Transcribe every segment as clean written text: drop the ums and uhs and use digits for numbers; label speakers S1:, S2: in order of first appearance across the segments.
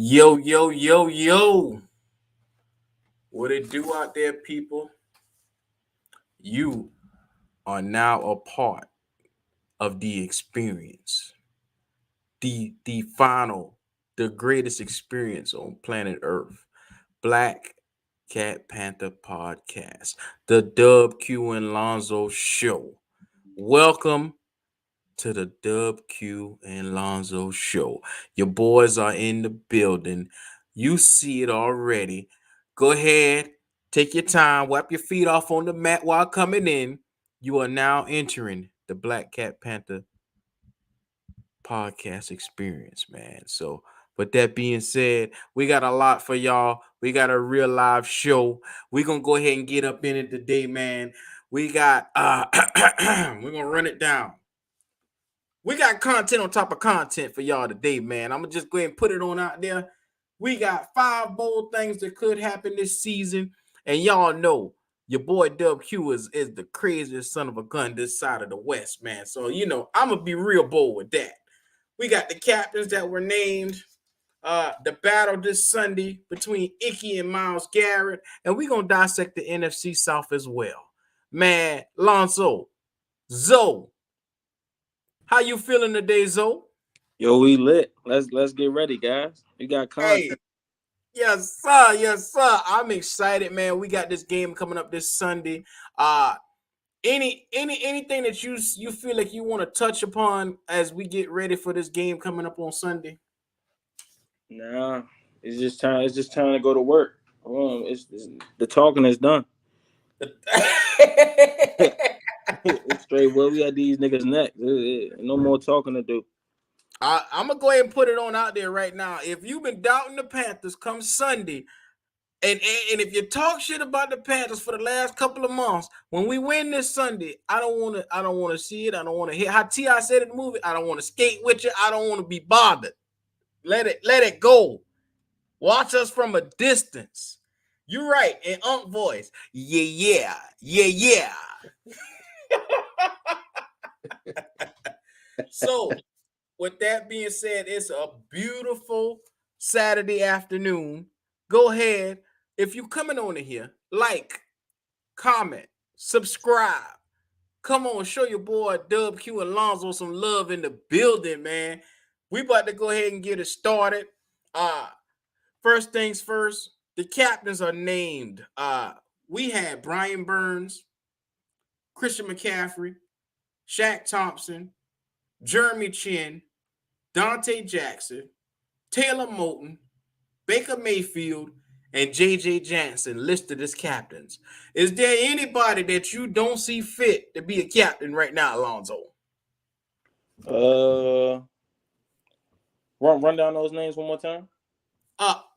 S1: Yo, yo, yo, yo. What it do out there, people? You are now a part of the experience. The final, the greatest experience on planet Earth. Black Cat Panther Podcast. The Dub Q and Lonzo Show. Welcome to the Dub Q and Lonzo Show. Your boys are in the building. You see it already. Go ahead, take your time, wipe your feet off on the mat while coming in. You are now entering the Black Cat Panther podcast experience, man. So, with that being said, we got a lot for y'all. We got a real live show. We're gonna go ahead and get up in it today, man. We got we're gonna run it down. We got content on top of content for y'all today, man. I'm gonna just go ahead and put it on out there. We got 5 bold things that could happen this season, and y'all know your boy Dub Q is the craziest son of a gun this side of the West, man. So I'm gonna be real bold with that. We got the captains that were named. The battle this Sunday between Icky and Miles Garrett, and we're gonna dissect the NFC South as well. Man, Lonzo, Zoe. How you feeling today, Zoe?
S2: Yo, we lit. Let's get ready, guys. We got
S1: Hey,
S2: content.
S1: yes, sir. Yes, sir. I'm excited, man. We got this game coming up this Sunday. Uh anything that you feel like you want to touch upon as we get ready for this game coming up on Sunday?
S2: Nah, it's just time. It's just time to go to work. It's the talking is done. It's straight. Well, we got these niggas next. No more talking to do.
S1: I'm gonna go ahead and put it on out there right now. If you've been doubting the Panthers come Sunday, and if you talk shit about the Panthers for the last couple of months, when we win this Sunday, I don't want to see it. I don't want to hear how T.I. said in the movie. I don't want to skate with you. I don't want to be bothered. Let it go. Watch us from a distance. You're right in Unc voice. Yeah. So, with that being said, it's a beautiful Saturday afternoon. Go ahead. If you coming on in here, like, comment, subscribe. Come on, show your boy Dub Q and Lonzo some love in the building, man. We about to go ahead and get it started. First things first, the captains are named. We had Brian Burns, Christian McCaffrey, Shaq Thompson, Jeremy Chin, Dante Jackson, Taylor Moton, Baker Mayfield, and J.J. Jansen listed as captains. Is there anybody that you don't see fit to be a captain right now, Alonzo?
S2: Run down those names one more time.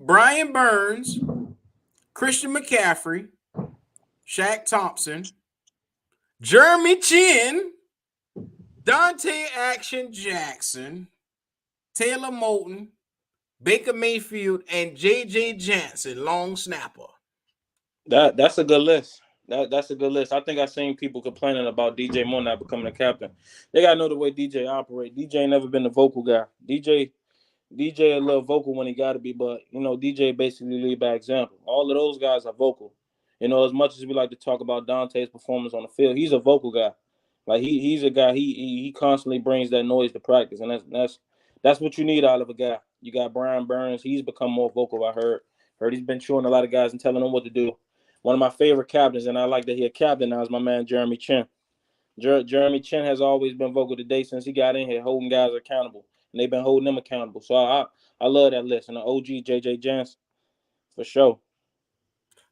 S1: Brian Burns, Christian McCaffrey, Shaq Thompson, Jeremy Chin, Dante Action Jackson, Taylor Moton, Baker Mayfield, and J.J. Jansen, long snapper.
S2: That's a good list. That's a good list. I think I've seen people complaining about DJ Moore not becoming a captain. They gotta know the way DJ operate. DJ ain't never been a vocal guy. DJ a little vocal when he got to be, but DJ basically lead by example. All of those guys are vocal. As much as we like to talk about Dante's performance on the field, he's a vocal guy. Like he's a guy. He constantly brings that noise to practice, and that's what you need out of a guy. You got Brian Burns. He's become more vocal. I heard he's been chewing a lot of guys and telling them what to do. One of my favorite captains, and I like that he a captain now, is my man Jeremy Chin. Jeremy Chin has always been vocal today since he got in here, holding guys accountable, and they've been holding them accountable. So I love that list, and the OG J.J. Jansen for sure.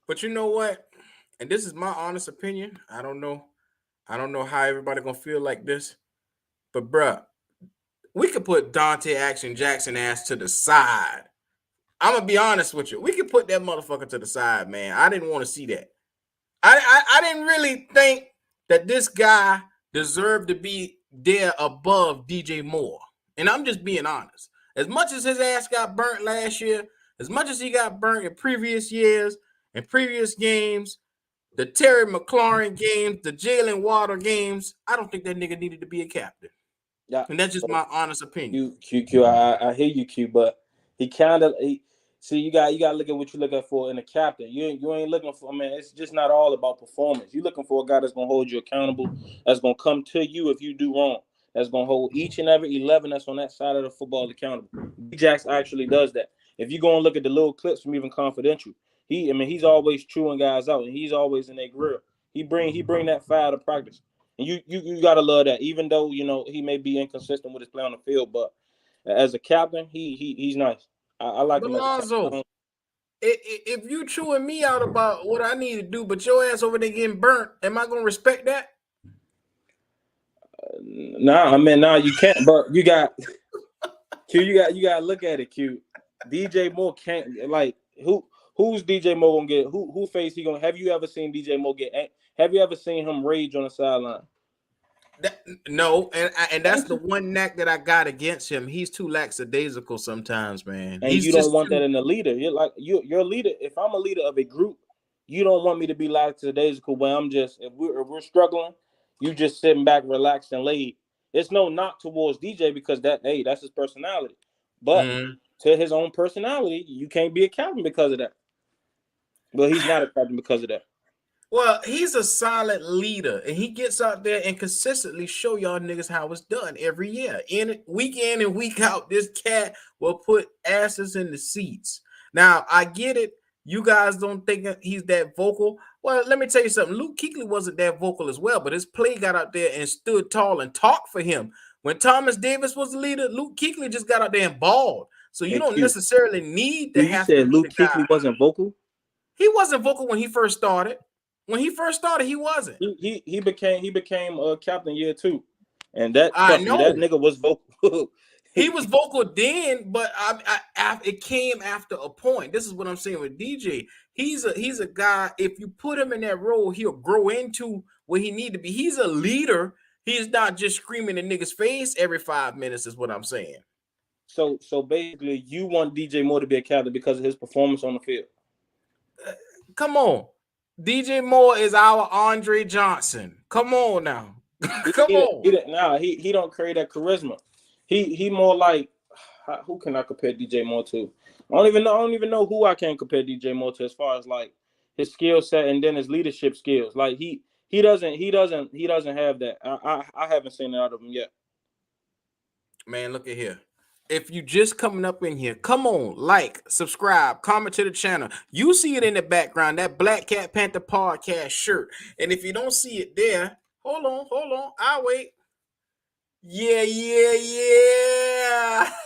S1: But you know what? And this is my honest opinion. I don't know how everybody gonna feel like this, but bruh, we could put Dante Action Jackson ass to the side. I'm gonna be honest with you. We could put that motherfucker to the side, man. I didn't want to see that. I didn't really think that this guy deserved to be there above DJ Moore. And I'm just being honest. As much as his ass got burnt last year, as much as he got burnt in previous years and previous games, the Terry McLaurin games, the Jalen Water games, I don't think that nigga needed to be a captain.
S2: Yeah,
S1: and that's just my honest opinion.
S2: Q, I hear you, Q, but He kind of see you got to look at what you're looking for in a captain. You ain't looking for. I mean, it's just not all about performance. You're looking for a guy that's gonna hold you accountable. That's gonna come to you if you do wrong. That's gonna hold each and every 11 that's on that side of the football accountable. D-Jax actually does that. If you go and look at the little clips from even Confidential, he's always chewing guys out and he's always in their grill. He bring that fire to practice. And you gotta love that. Even though, he may be inconsistent with his play on the field, but as a captain, he's nice. I like
S1: But
S2: him as a
S1: Lonzo,
S2: captain.
S1: if you chewing me out about what I need to do, but your ass over there getting burnt, am I gonna respect that?
S2: Nah, you can't. But you got Q. You got to look at it, Q. DJ Moore can't like who's DJ Moore gonna get? Who face he gonna? Have you ever seen DJ Moore get? Have you ever seen him rage on the sideline?
S1: No, and that's
S2: Thank
S1: the
S2: you.
S1: one knack that I got against him. He's too lackadaisical sometimes, man.
S2: And
S1: He's
S2: you don't
S1: just
S2: want
S1: too.
S2: that in a leader. You're a leader. If I'm a leader of a group, you don't want me to be lackadaisical where I'm just if we're struggling, you just sitting back, relaxed and laid. It's no knock towards DJ because that's his personality. But
S1: Mm.
S2: to his own personality, you can't be a captain because of that. But he's not a captain because of that.
S1: Well, he's a solid leader, and he gets out there and consistently show y'all niggas how it's done every year. Week in and week out, this cat will put asses in the seats. Now, I get it. You guys don't think he's that vocal. Well, let me tell you something. Luke Kuechly wasn't that vocal as well, but his play got out there and stood tall and talked for him. When Thomas Davis was the leader, Luke Kuechly just got out there and balled. So you
S2: Hey
S1: don't
S2: Q,
S1: necessarily need to
S2: you
S1: have to
S2: said
S1: be
S2: Luke
S1: the guy.
S2: Kuechly wasn't vocal.
S1: He wasn't vocal when he first started. When he first started, he wasn't.
S2: He became a captain year 2, and that
S1: I
S2: trust me, that
S1: know
S2: nigga was vocal.
S1: he was vocal then, but it came after a point. This is what I'm saying with DJ. He's a guy. If you put him in that role, he'll grow into what he need to be. He's a leader. He's not just screaming in niggas' face every 5 minutes. Is what I'm saying.
S2: So basically, you want DJ Moore to be a captain because of his performance on the field.
S1: Come on, DJ Moore is our Andre Johnson. Come on now,
S2: He
S1: come
S2: he,
S1: on.
S2: he, nah, he don't create that charisma. He more like who can I compare DJ Moore to? I don't even know who I can compare DJ Moore to as far as like his skill set and then his leadership skills. Like he doesn't have that. I haven't seen it out of him yet.
S1: Man, look at here. If you just coming up in here, come on, like, subscribe, comment to the channel. You see it in the background, that Black Cat Panther podcast shirt. And if you don't see it there, hold on. I'll wait. Yeah.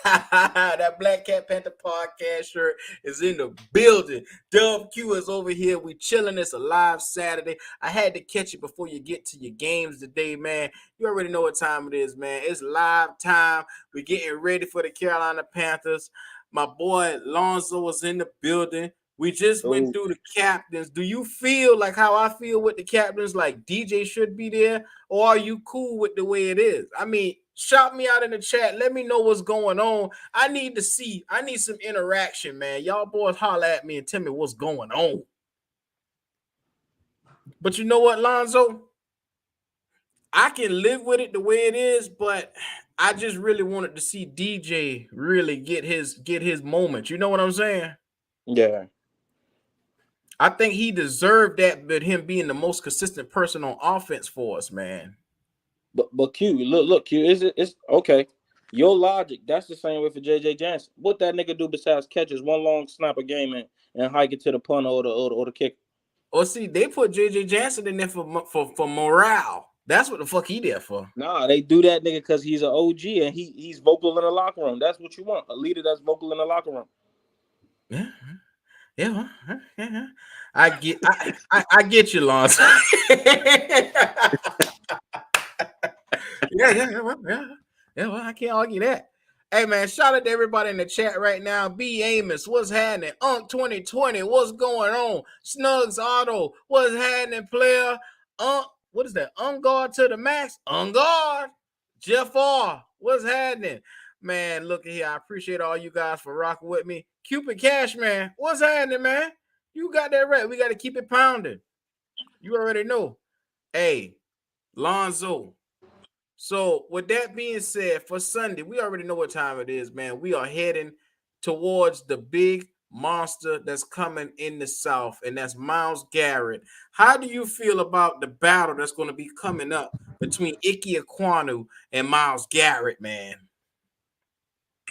S1: That Black Cat Panther podcast shirt is in the building. Dub Q is over here. We chilling. It's a live Saturday. I had to catch it before you get to your games today, man. You already know what time it is, man. It's live time. We're getting ready for the Carolina Panthers. My boy Lonzo was in the building. We just went
S2: So
S1: through the captains. Do you feel like how I feel with the captains, like DJ should be there? Or are you cool with the way it is? I mean, shout me out in the chat. Let me know what's going on. I need some interaction, man. Y'all boys holler at me and tell me what's going on. But you know what, Lonzo? I can live with it the way it is, but I just really wanted to see DJ really get his moment. You know what I'm saying?
S2: yeah,
S1: I think he deserved that, but him being the most consistent person on offense for us, man.
S2: but Q, look Q, it's okay. Your logic, that's the same way for JJ Johnson. What that nigga do besides catches one long snap a game and hike it to the punter or the kick?
S1: Or see, they put JJ Johnson in there for morale. That's what the fuck he there for.
S2: Nah, they do that nigga because he's an OG and he's vocal in the locker room. That's what you want. A leader that's vocal in the locker room.
S1: Yeah, yeah. I get you, Lance. Yeah. Well, I can't argue that. Hey man, shout out to everybody in the chat right now. B Amos, what's happening? Unk 2020, what's going on? Snugs Auto, what's happening, player? What is that? On guard to the max? On guard. Jeff R, what's happening? Man, look at here. I appreciate all you guys for rocking with me. Cupid Cash, man, what's happening, man? You got that right. We got to keep it pounding. You already know. Hey, Lonzo. So, with that being said, for Sunday, we already know what time it is, man. We are heading towards the big monster that's coming in the South, and that's Myles Garrett. How do you feel about the battle that's going to be coming up between Ike Ekwonu and Myles Garrett, man?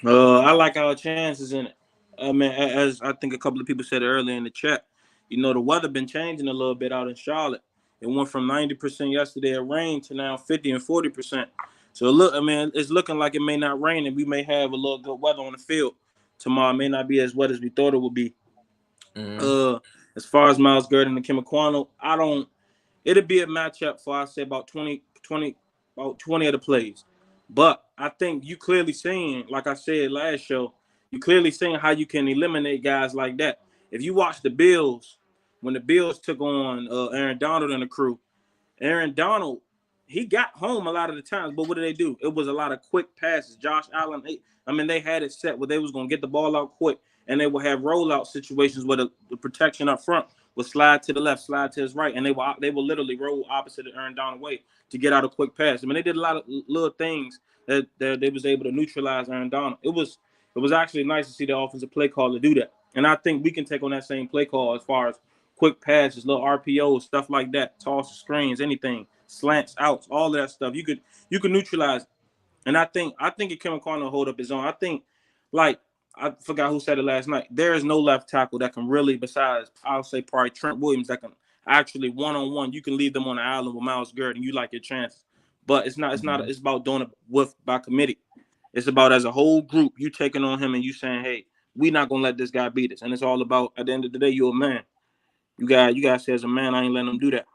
S2: I like our chances in it. I mean, as I think a couple of people said earlier in the chat, the weather been changing a little bit out in Charlotte. It went from 90% yesterday at rain to now 50 and 40%. So look, I mean, it's looking like it may not rain, and we may have a little good weather on the field tomorrow. It may not be as wet as we thought it would be.
S1: Mm-hmm.
S2: As far as Myles Garrett and Kim Aquano, I don't. It'll be a matchup for I say about 20 of the plays. But I think you clearly seeing, like I said last show, you clearly seeing how you can eliminate guys like that. If you watch the Bills, when the Bills took on Aaron Donald and the crew, Aaron Donald, he got home a lot of the times, but what did they do? It was a lot of quick passes. Josh Allen, they had it set where they was going to get the ball out quick, and they would have rollout situations where the protection up front would slide to the left, slide to his right, and they will literally roll opposite the Aaron Donald way to get out a quick pass. I mean, they did a lot of little things that they was able to neutralize Aaron Donald. It was actually nice to see the offensive play call to do that, and I think we can take on that same play call as far as quick passes, little RPOs, stuff like that, toss screens, anything, slants, outs, all of that stuff. You could neutralize it. And I think it Kim McConnell hold up his own. I think, like, I forgot who said it last night. There is no left tackle that can really, besides I'll say probably Trent Williams, that can actually one-on-one. You can leave them on the island with Myles Garrett and you like your chances. But it's not. It's about doing it by committee. It's about as a whole group, you taking on him and you saying, hey, we're not gonna let this guy beat us. And it's all about at the end of the day, you're a man. You guys say as a man, I ain't letting him do that.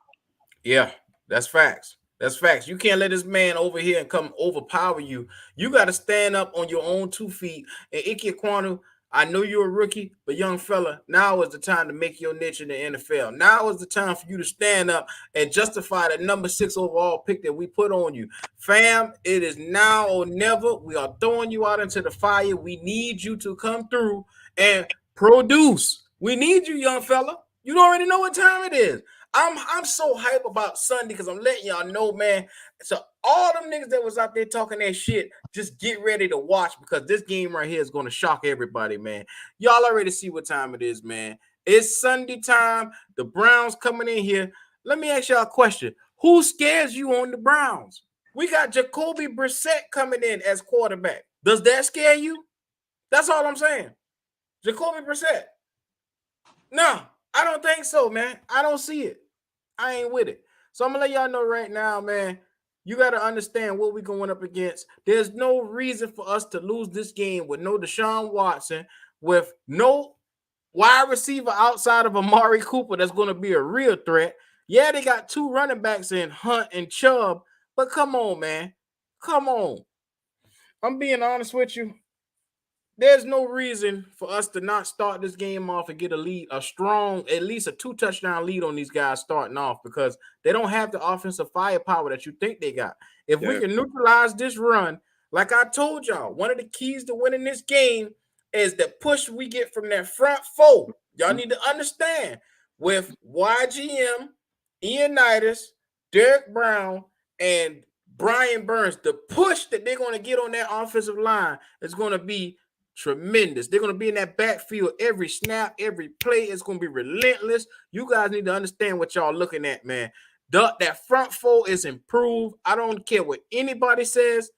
S1: Yeah, that's facts. That's facts. You can't let this man over here and come overpower you. You got to stand up on your own 2 feet. And Ike Ekwonu, I know you're a rookie, but young fella, now is the time to make your niche in the NFL. Now is the time for you to stand up and justify the number 6 overall pick that we put on you. Fam, it is now or never. We are throwing you out into the fire. We need you to come through and produce. We need you, young fella. You already know what time it is. I'm so hype about Sunday because I'm letting y'all know, man. So all them niggas that was out there talking that shit, just get ready to watch because this game right here is going to shock everybody, man. Y'all already see what time it is, man. It's Sunday time. The Browns coming in here. Let me ask y'all a question. Who scares you on the Browns? We got Jacoby Brissett coming in as quarterback. Does that scare you? That's all I'm saying. Jacoby Brissett. No, I don't think so, man. I don't see it. I ain't with it. So I'm gonna let y'all know right now, man. You got to understand what we're going up against. There's no reason for us to lose this game with no Deshaun Watson, with no wide receiver outside of Amari Cooper that's going to be a real threat. Yeah, they got 2 running backs in Hunt and Chubb, but come on, man. Come on. I'm being honest with you. There's no reason for us to not start this game off and get a lead, a strong, at least a 2-touchdown lead on these guys starting off because they don't have the offensive firepower that you think they got. If we can neutralize this run, like I told y'all, one of the keys to winning this game is the push we get from that front 4. Y'all need to understand with YGM, Ianitis, Derek Brown, and Brian Burns, the push that they're going to get on that offensive line is going to be tremendous. They're going to be in that backfield every snap, every play. It's going to be relentless. You guys need to understand what y'all looking at, man. That front 4 is improved. I don't care what anybody says.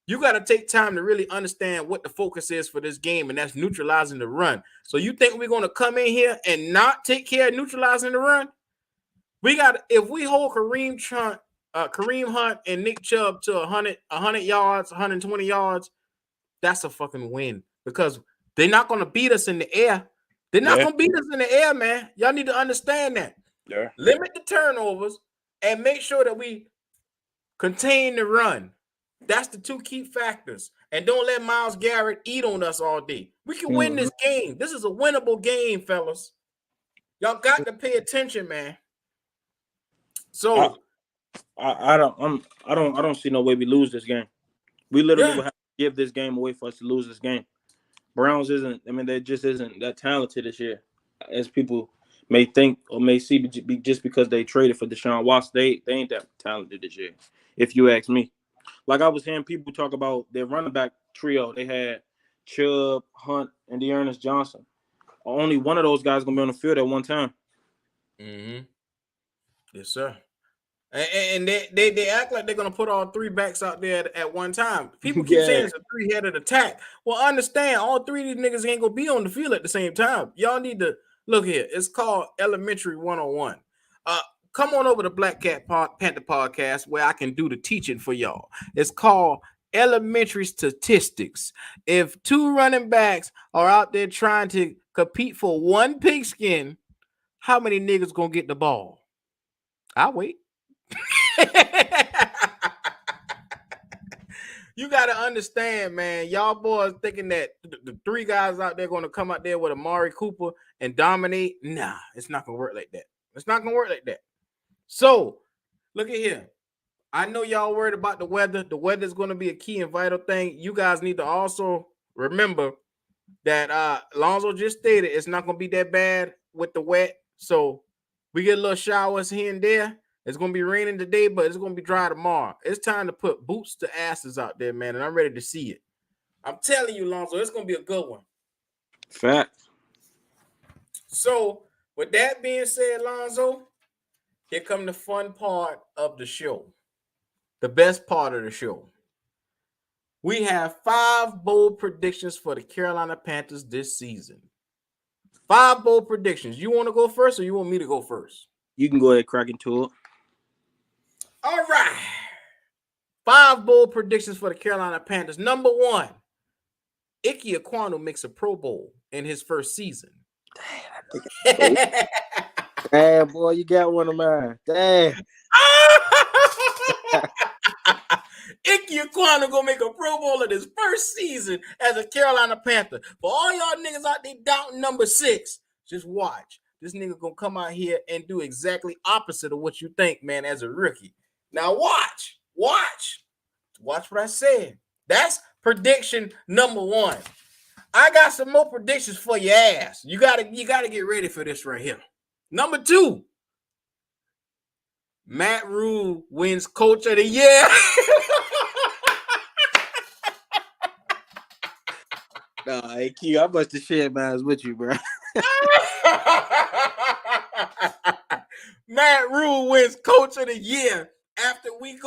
S1: You got to take time to really understand what the focus is for this game, and that's neutralizing the run. So you think we're going to come in here and not take care of neutralizing the run? If we hold Kareem Hunt and Nick Chubb to 100 yards, 120 yards, that's a fucking win. Because they're not going to beat us in the air. They're not going to beat us in the air, man. Y'all need to understand that.
S2: Yeah.
S1: Limit the turnovers and make sure that we contain the run. That's the 2 key factors. And don't let Myles Garrett eat on us all day. We can win this game. This is a winnable game, fellas. Y'all got to pay attention, man. So
S2: I don't see no way we lose this game. We literally will have to give this game away for us to lose this game. Browns they just isn't that talented this year, as people may think or may see just because they traded for Deshaun Watson. They ain't that talented this year, if you ask me. Like I was hearing people talk about their running back trio. They had Chubb, Hunt, and Dearness Johnson. Only one of those guys gonna be on the field at one time.
S1: Mm-hmm. Yes, sir. And they act like they're gonna put all three backs out there at one time. People keep saying
S2: Yeah.
S1: it's a three-headed attack. Well, understand all three of these niggas ain't gonna be on the field at the same time. Y'all need to look here. It's called Elementary 101. Come on over to Black Cat Panther Podcast where I can do the teaching for y'all. It's called Elementary Statistics. If two running backs are out there trying to compete for one pigskin, how many niggas gonna get the ball? I'll wait. You got to understand, man. Y'all boys thinking that the three guys out there going to come out there with Amari Cooper and dominate. Nah, it's not going to work like that. It's not going to work like that. So, look at here. I know y'all worried about the weather. The weather is going to be a key and vital thing. You guys need to also remember that Lonzo just stated it's not going to be that bad with the wet. So, we get a little showers here and there. It's going to be raining today, but it's going to be dry tomorrow. It's time to put boots to asses out there, man, and I'm ready to see it. I'm telling you, Lonzo, it's going to be a good one.
S2: Facts.
S1: So, with that being said, Lonzo, here come the fun part of the show. The best part of the show. We have 5 bold predictions for the Carolina Panthers this season. 5 bold predictions. You want to go first or you want me to go first?
S2: You can go ahead, crack into it.
S1: All right. 5 bold predictions for the Carolina Panthers. Number 1, Ike Ekwonu makes a Pro Bowl in his first season.
S2: Damn, boy, you got one of mine. Damn.
S1: Ike Ekwonu gonna make a Pro Bowl in his first season as a Carolina Panther. For all y'all niggas out there doubting number 6, just watch. This nigga gonna come out here and do exactly opposite of what you think, man, as a rookie. Now watch what I said. That's prediction number 1. I got some more predictions for your ass. You gotta get ready for this right here. Number 2, Matt Rule wins Coach of the Year.
S2: Nah, hey Q, I must have shared mine with you, bro.
S1: Matt Rule wins Coach of the Year. After we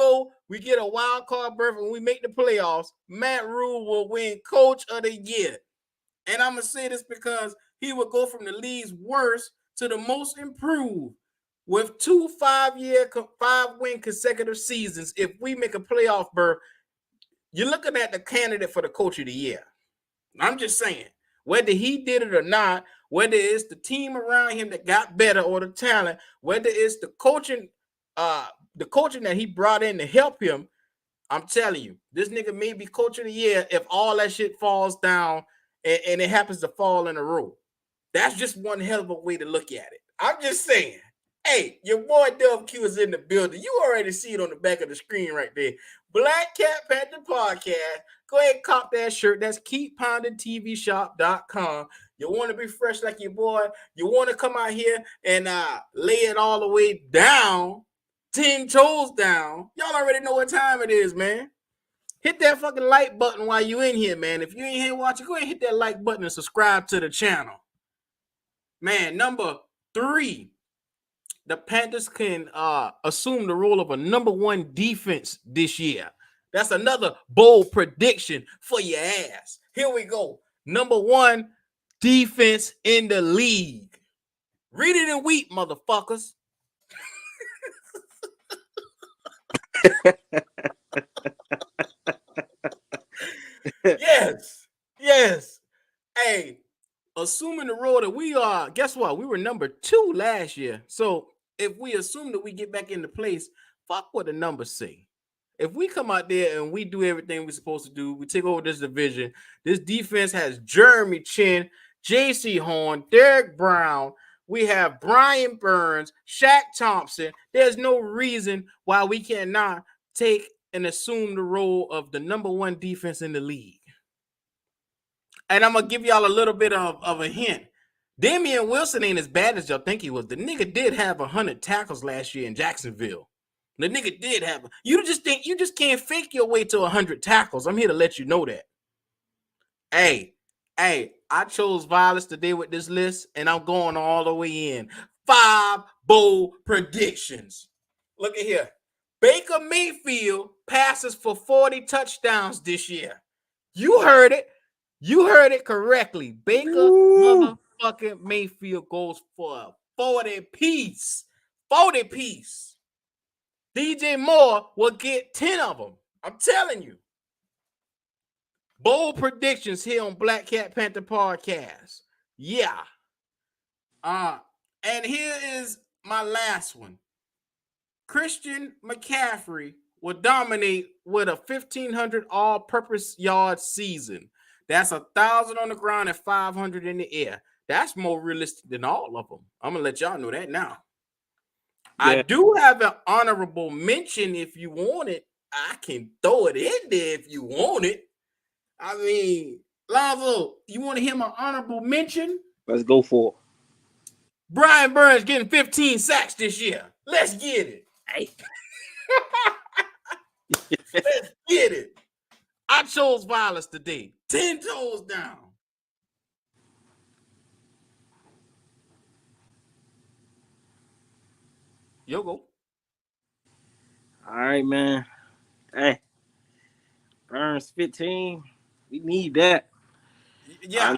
S1: get a wild card berth and we make the playoffs, Matt Rule will win Coach of the Year. And I'm going to say this because he will go from the league's worst to the most improved with 2 5-win consecutive seasons. If we make a playoff berth, you're looking at the candidate for the Coach of the Year. I'm just saying, whether he did it or not, whether it's the team around him that got better or the talent, whether it's the coaching that he brought in to help him, I'm telling you, this nigga may be Coach of the Year if all that shit falls down and it happens to fall in a row. That's just one hell of a way to look at it. I'm just saying. Hey, your boy Dub Q is in the building. You already see it on the back of the screen right there. Black Cat Panther Podcast. Go ahead and cop that shirt. That's keeppoundingtvshop.com. You want to be fresh like your boy. You want to come out here and lay it all the way down, 10 toes down. Y'all already know what time it is, man. Hit that fucking like button while you in here, man. If you ain't here watching, go ahead and hit that like button and subscribe to the channel. Man, number 3. The Panthers can assume the role of a number 1 defense this year. That's another bold prediction for your ass. Here we go. Number 1 defense in the league. Read it and weep, motherfuckers. Yes. Hey, assuming the role that we are, guess what? We were number 2 last year. So if we assume that we get back into place, fuck what the numbers say. If we come out there and we do everything we're supposed to do, we take over this division. This defense has Jeremy Chin, J.C. Horn, Derek Brown. We have Brian Burns, Shaq Thompson. There's no reason why we cannot take and assume the role of the number 1 defense in the league. And I'm going to give y'all a little bit of a hint. Damian Wilson ain't as bad as y'all think he was. The nigga did have 100 tackles last year in Jacksonville. The nigga did have. You just can't fake your way to 100 tackles. I'm here to let you know that. Hey, Hey, I chose violence today with this list, and I'm going all the way in. 5 bold predictions. Look at here. Baker Mayfield passes for 40 touchdowns this year. You heard it. You heard it correctly. Baker
S2: Woo.
S1: motherfucking Mayfield goes for a 40 piece. 40 piece. DJ Moore will get 10 of them. I'm telling you. Bold predictions here on Black Cat Panther Podcast. Yeah. And here is my last one. Christian McCaffrey will dominate with a 1,500 all-purpose yard season. That's 1,000 on the ground and 500 in the air. That's more realistic than all of them. I'm gonna let y'all know that now. I
S2: Yeah,
S1: do have an honorable mention if you want it. I can throw it in there if you want it. I mean, Lonzo, you want to hear my honorable mention?
S2: let's go for
S1: Brian Burns getting 15 sacks this year. Let's get it.
S2: it.
S1: Let's get it. I chose violence today. 10 toes down. Yo go.
S2: All right, man. Hey, Burns 15. We need that.
S1: Yeah.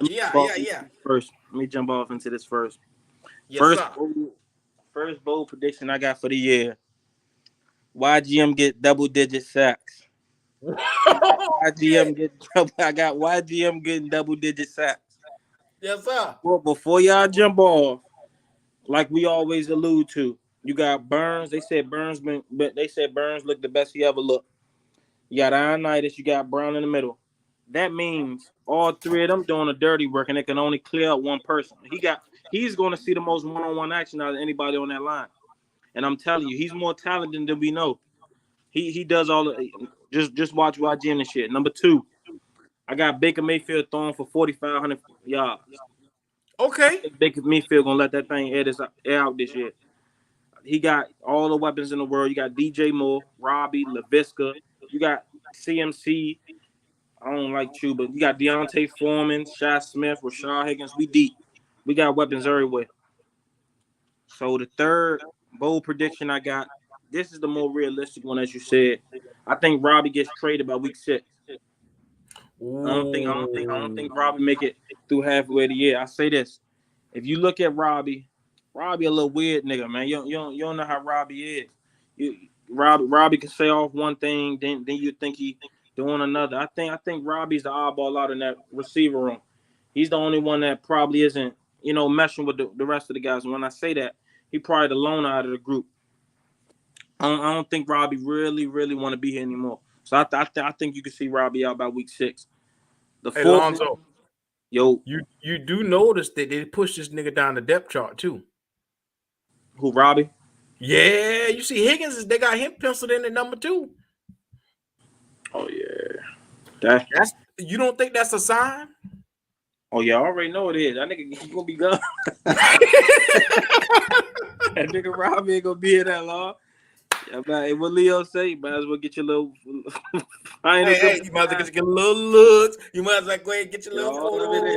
S2: First, let me jump off into this first.
S1: Yes, sir.
S2: First bold prediction I got for the year. YGM get double-digit sacks. I got YGM getting double-digit sacks.
S1: Yes, sir.
S2: Well, before y'all jump off, like we always allude to, you got Burns. They said Burns looked the best he ever looked. You got Ionitis, you got Brown in the middle. That means all three of them doing the dirty work, and they can only clear out one person. He's going to see the most one-on-one action out of anybody on that line. And I'm telling you, he's more talented than we know. He does all the just watch YGM and shit. Number 2, I got Baker Mayfield throwing for 4,500 yards.
S1: Okay.
S2: Baker Mayfield gonna let that thing air out this year. He got all the weapons in the world. You got DJ Moore, Robbie, LaVisca. You got CMC. I don't like Chew, but you got Deontay Foreman, Shy Smith, Rashad Higgins. We deep. We got weapons everywhere. So the third bold prediction I got, this is the more realistic one, as you said. I think Robbie gets traded by week 6. I don't think Robbie make it through halfway of the year. I say this: if you look at Robbie a little weird nigga, man. You don't know how Robbie is. Robbie can say off one thing, then you think he doing another. I think Robbie's the oddball out in that receiver room. He's the only one that probably isn't, meshing with the rest of the guys. And when I say that, he probably the loner out of the group. I don't think Robbie really want to be here anymore. So I think you can see Robbie out by week 6. The
S1: Hey,
S2: fourth,
S1: Lonzo,
S2: yo,
S1: you do notice that they pushed this nigga down the depth chart too.
S2: who Robbie?
S1: Yeah, you see Higgins, they got him penciled in at number 2.
S2: Oh yeah,
S1: You don't think that's a sign?
S2: oh yeah, I already know it is. That nigga he gonna be gone. That nigga Robbie ain't gonna be here that long. Yeah, man, what Leo say? Might as well get your little.
S1: Hey, you might as well get your little looks. You might as well go ahead and get your little
S2: all of it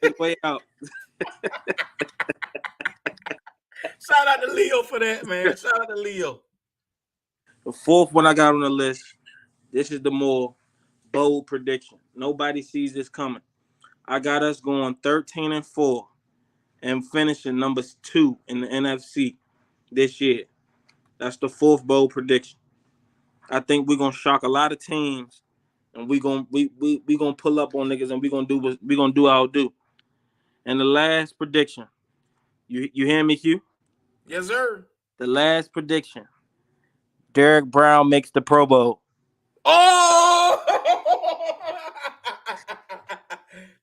S1: photos.
S2: way out.
S1: Shout out to Leo for that, man. Shout out to Leo.
S2: The fourth one I got on the list. This is the more bold prediction. Nobody sees this coming. I got us going 13-4 and finishing number 2 in the NFC this year. That's the fourth bold prediction. I think we're gonna shock a lot of teams, and we gonna pull up on niggas, and we gonna do our do. And the last prediction, you hear me, Hugh?
S1: Yes, sir.
S2: The last prediction, Derek Brown makes the Pro Bowl.
S1: Oh,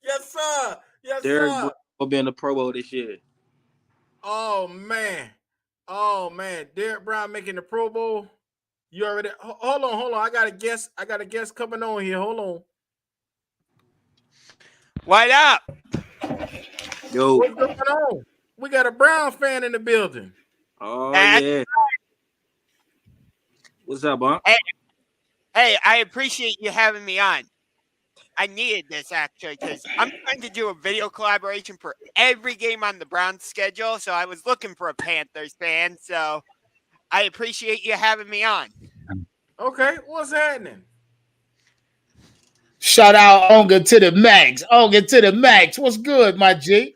S1: yes, sir. Yes,
S2: Derek
S1: sir.
S2: Brown will be in the Pro Bowl this year.
S1: Oh man. Derek Brown making the Pro Bowl. You already hold on. I got a guest coming on here. Hold on.
S3: What up?
S2: Yo.
S1: What's going on? We got a Brown fan in the building.
S2: Oh yeah. What's up, huh?
S3: Hey, I appreciate you having me on. I needed this actually because I'm trying to do a video collaboration for every game on the Browns schedule. So I was looking for a Panthers fan. So I appreciate you having me on.
S1: Okay, what's happening?
S4: Shout out Onga to the max. Onga to the max. What's good, my G?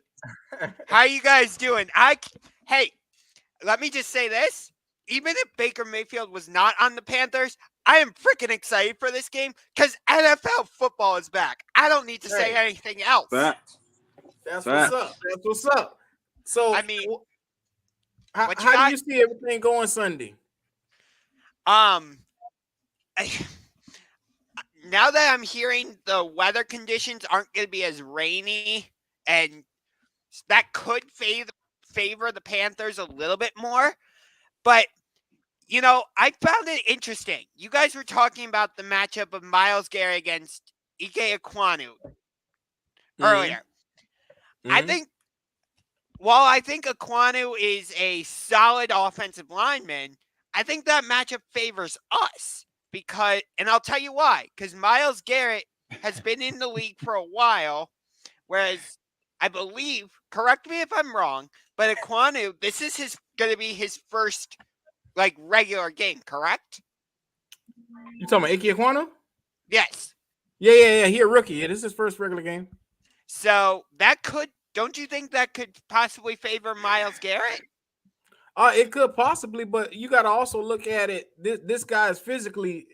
S3: How you guys doing? Hey, let me just say this. Even if Baker Mayfield was not on the Panthers, I am freaking excited for this game because NFL football is back. I don't need to say
S1: Hey.
S3: anything else.
S2: Facts.
S1: That's
S2: Facts.
S1: what's up. That's what's up. So,
S3: I mean,
S1: how
S3: what you
S1: do
S3: got?
S1: you see everything going Sunday?
S3: Um, I- now that I'm hearing the weather conditions aren't going to be as rainy, and that could favor the Panthers a little bit more, but you know, I found it interesting. You guys were talking about the matchup of Myles Garrett against Ike Ekwonu earlier. I think while I think Ekwonu is a solid offensive lineman, I think that matchup favors us because, and I'll tell you why, because Myles Garrett has been in the league for a while, whereas I believe, correct me if I'm wrong, but Ekwonu, this is going to be his first like regular game, correct?
S1: You talking about Ike Ekwonu?
S3: Yes.
S1: Yeah. He a rookie. Yeah, this is his first regular game.
S3: So that could, don't you think that could possibly favor Myles Garrett?
S1: It could possibly, but you got to also look at it. This guy is physically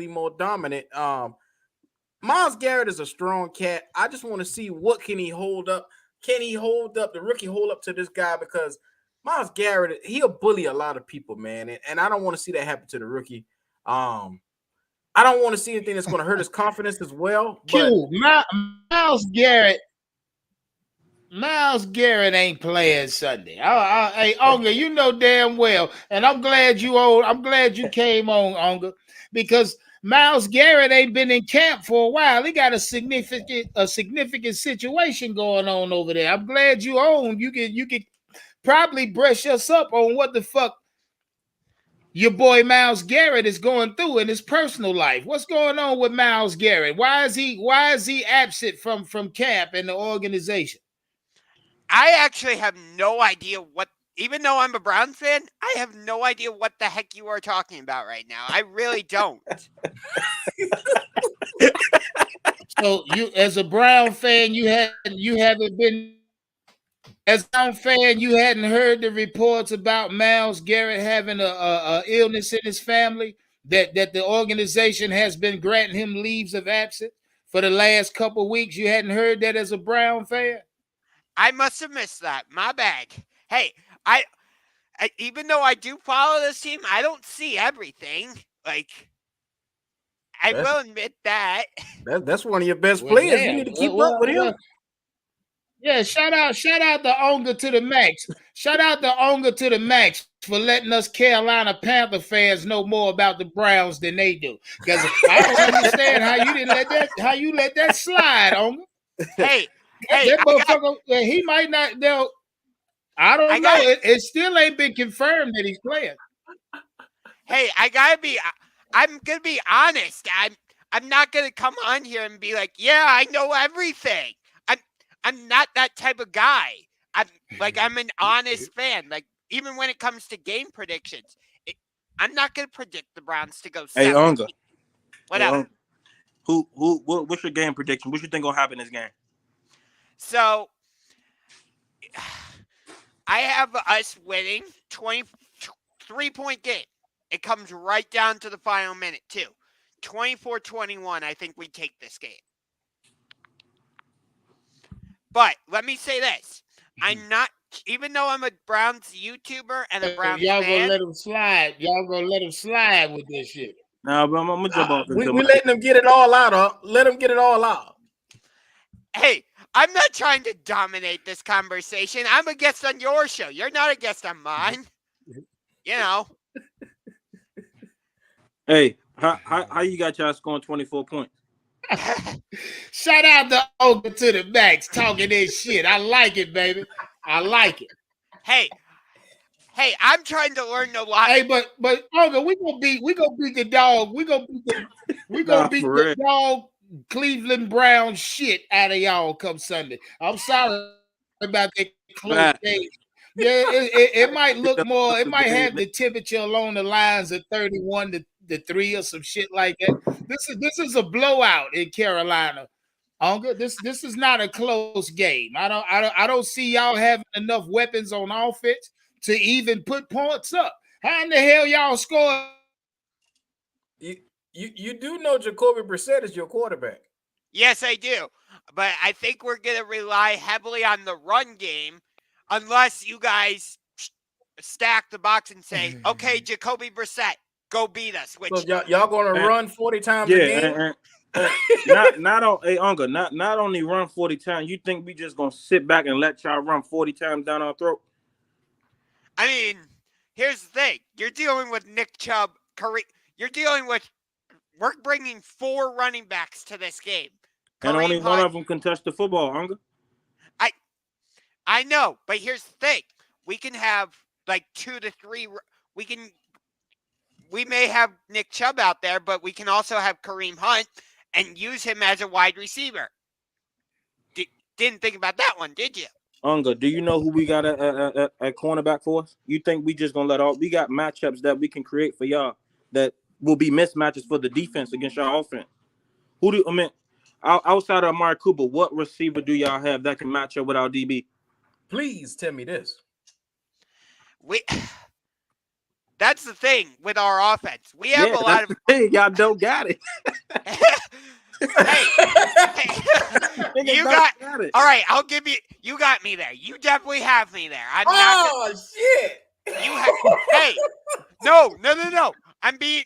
S1: more dominant. Myles Garrett is a strong cat. I just want to see what can he hold up. Can he hold up the rookie hold up to this guy? Because Myles Garrett, he'll bully a lot of people, man, and I don't want to see that happen to the rookie. I don't want to see anything that's going to hurt his confidence as well. But
S4: Myles Garrett. Myles Garrett ain't playing Sunday. Hey, Onga, you know damn well, and I'm glad you came on, Onga, because Myles Garrett ain't been in camp for a while. He got a significant situation going on over there. I'm glad you on. You can probably brush us up on what the fuck your boy Myles Garrett is going through in his personal life. What's going on with Myles Garrett? Why is he absent from camp and the organization?
S3: I actually have no idea what, even though I'm a Browns fan, I have no idea what the heck you are talking about right now. I really don't.
S4: So you, as a Brown fan, you haven't been, as a Brown fan, you hadn't heard the reports about Myles Garrett having a illness in his family, that the organization has been granting him leaves of absence for the last couple of weeks. You hadn't heard that as a Brown fan?
S3: I must have missed that. My bad. Hey, I even though I do follow this team, I don't see everything. Like, I will admit that.
S1: That's one of your best players. You need to keep up with him.
S4: Yeah, shout out the Onga to the max. Shout out the Onga to the max for letting us Carolina Panther fans know more about the Browns than they do. Because I don't understand how you let that slide, Onga.
S3: Hey,
S4: that motherfucker, he might not. I don't know. It still ain't been confirmed that he's playing.
S3: Hey, I'm gonna be honest. I'm not gonna come on here and be like, yeah, I know everything. I'm not that type of guy. I'm an honest fan. Like, even when it comes to game predictions, I'm not gonna predict the Browns to go 7.
S2: Hey, Onga.
S3: Whatever.
S2: Hey, what's your game prediction? What you think gonna happen in this game?
S3: So I have us winning 23-point game. It comes right down to the final minute, too. 24-21, I think we take this game. But let me say this. I'm not, even though I'm a Browns YouTuber and a Browns
S4: y'all
S3: fan.
S4: Gonna let him slide. Y'all gonna let him slide with this shit.
S2: Nah, but I'm gonna jump off.
S1: We letting them get it all out. Let them get it all out.
S3: Hey, I'm not trying to dominate this conversation. I'm a guest on your show. You're not a guest on mine. You know.
S2: Hey, how you got y'all scoring 24 points?
S4: Shout out to Olga to the max talking this shit. I like it, baby. I like it.
S3: Hey, I'm trying to learn a lot.
S4: Hey, but Olga, we gonna beat the dog. We gonna beat the dog Cleveland Brown shit out of y'all come Sunday. I'm sorry about that close
S2: Fact.
S4: game. Yeah, it might look more. It might have
S2: They-
S4: the temperature along the lines of 31 to 3 or some shit like that. This is a blowout in Carolina. Unger, this is not a close game. I don't see y'all having enough weapons on offense to even put points up. How in the hell y'all score?
S1: You do know Jacoby Brissett is your quarterback.
S3: Yes, I do. But I think we're going to rely heavily on the run game unless you guys stack the box and say, okay, Jacoby Brissett, go beat us. Which
S1: So y'all going to run 40 times a game?
S2: not on Unger, not only run 40 times. You think we just gonna sit back and let y'all run 40 times down our throat?
S3: I mean, here's the thing: you're dealing with Nick Chubb. You're dealing with. We're bringing 4 running backs to this game,
S2: And
S3: Kareem
S2: only one
S3: Hunt.
S2: of them can touch the football, Unger.
S3: I know, but here's the thing: we can have like 2 to 3. We may have Nick Chubb out there, but we can also have Kareem Hunt and use him as a wide receiver. Didn't think about that one, did you?
S2: Unger, do you know who we got at cornerback for us? You think we just gonna let all? We got matchups that we can create for y'all that will be mismatches for the defense against y'all offense. Outside of Amari Cooper, what receiver do y'all have that can match up with our DB?
S1: Please tell me this.
S3: That's the thing with our offense. We have a lot of.
S2: Hey, y'all don't got it.
S3: hey, you got it. All right, I'll give you. You got me there. You definitely have me there. I'm not.
S1: Shit!
S3: You have. Hey, no. I'm being.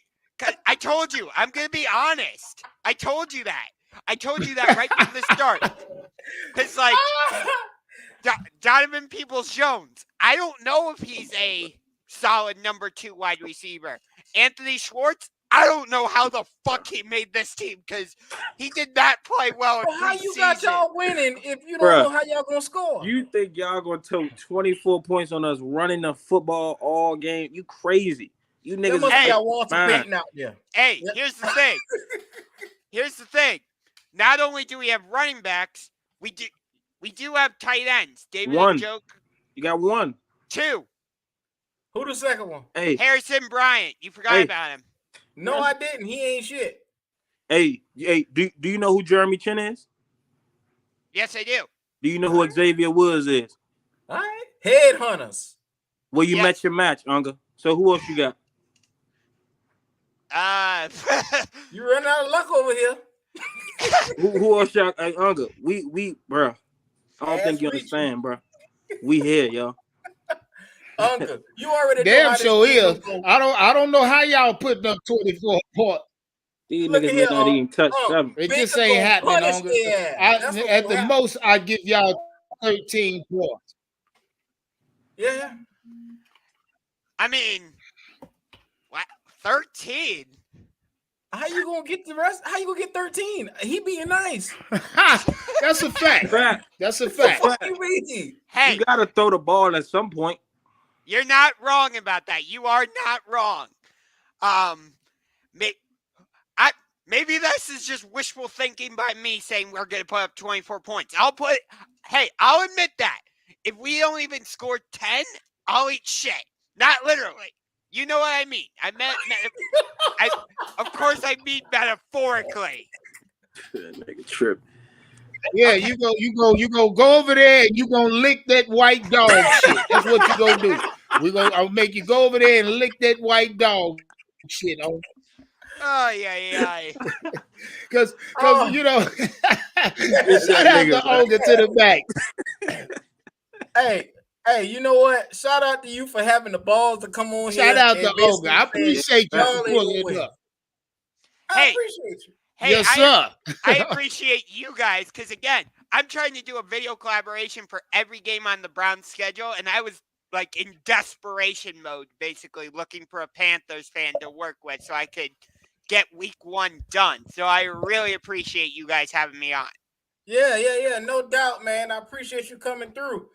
S3: I told you. I'm gonna be honest. I told you that. I told you that right from the start. Because like Donovan Peoples-Jones, I don't know if he's a solid number 2 wide receiver. Anthony Schwartz, I don't know how the fuck he made this team because he did not play well in preseason.
S1: How you got y'all winning if you don't know how y'all gonna score?
S2: You think y'all gonna take 24 points on us running the football all game? You crazy? You niggas
S1: got Walter Payton out there.
S3: Hey, here's the thing. Here's the thing. Not only do we have running backs, we do have tight ends. David Njoku.
S2: You got 1.
S3: 2.
S1: Who the second one?
S2: Hey,
S3: Harrison Bryant. You forgot about him.
S1: No, I didn't. He ain't shit.
S2: Hey, do you know who Jeremy Chin is?
S3: Yes, I do.
S2: Do you know who Xavier Woods is?
S1: All right. Headhunters.
S2: Well, you met your match, Unger. So who else you got?
S1: You running out of luck over here.
S2: who else y'all? Hey, Unger, we, bro. I don't think you understand, bro. We here, y'all.
S1: Unger, you already
S4: damn sure is. I don't know how y'all putting up 24 points.
S2: These niggas may not even touch 7.
S4: It just ain't happening, Unger. At the most, I give y'all 13 points.
S1: Yeah.
S3: I mean, what? 13?
S1: How you gonna get the rest? How you gonna get 13? He being nice.
S4: That's a fact. That's a fact.
S3: Hey,
S2: you gotta throw the ball at some point.
S3: You're not wrong about that. You are not wrong. Maybe this is just wishful thinking by me saying we're going to put up 24 points. I'll admit that. If we don't even score 10, I'll eat shit. Not literally. You know what I mean? Of course I mean metaphorically.
S2: Nigga trip.
S4: Yeah, okay. you go over there and you gonna lick that white dog shit. That's what you gonna do. I'll make you go over there and lick that white dog shit.
S3: Oh yeah.
S4: Because you know, shout out to Olga to the back.
S1: Hey, you know what? Shout out to you for having the balls to come on here.
S4: Shout out to Olga. I appreciate you for pulling it up.
S1: I appreciate you.
S3: Hey,
S4: yes, sir.
S3: I appreciate you guys because, again, I'm trying to do a video collaboration for every game on the Browns schedule, and I was, like, in desperation mode, basically, looking for a Panthers fan to work with so I could get week 1 done. So I really appreciate you guys having me on.
S1: Yeah. No doubt, man. I appreciate you coming through.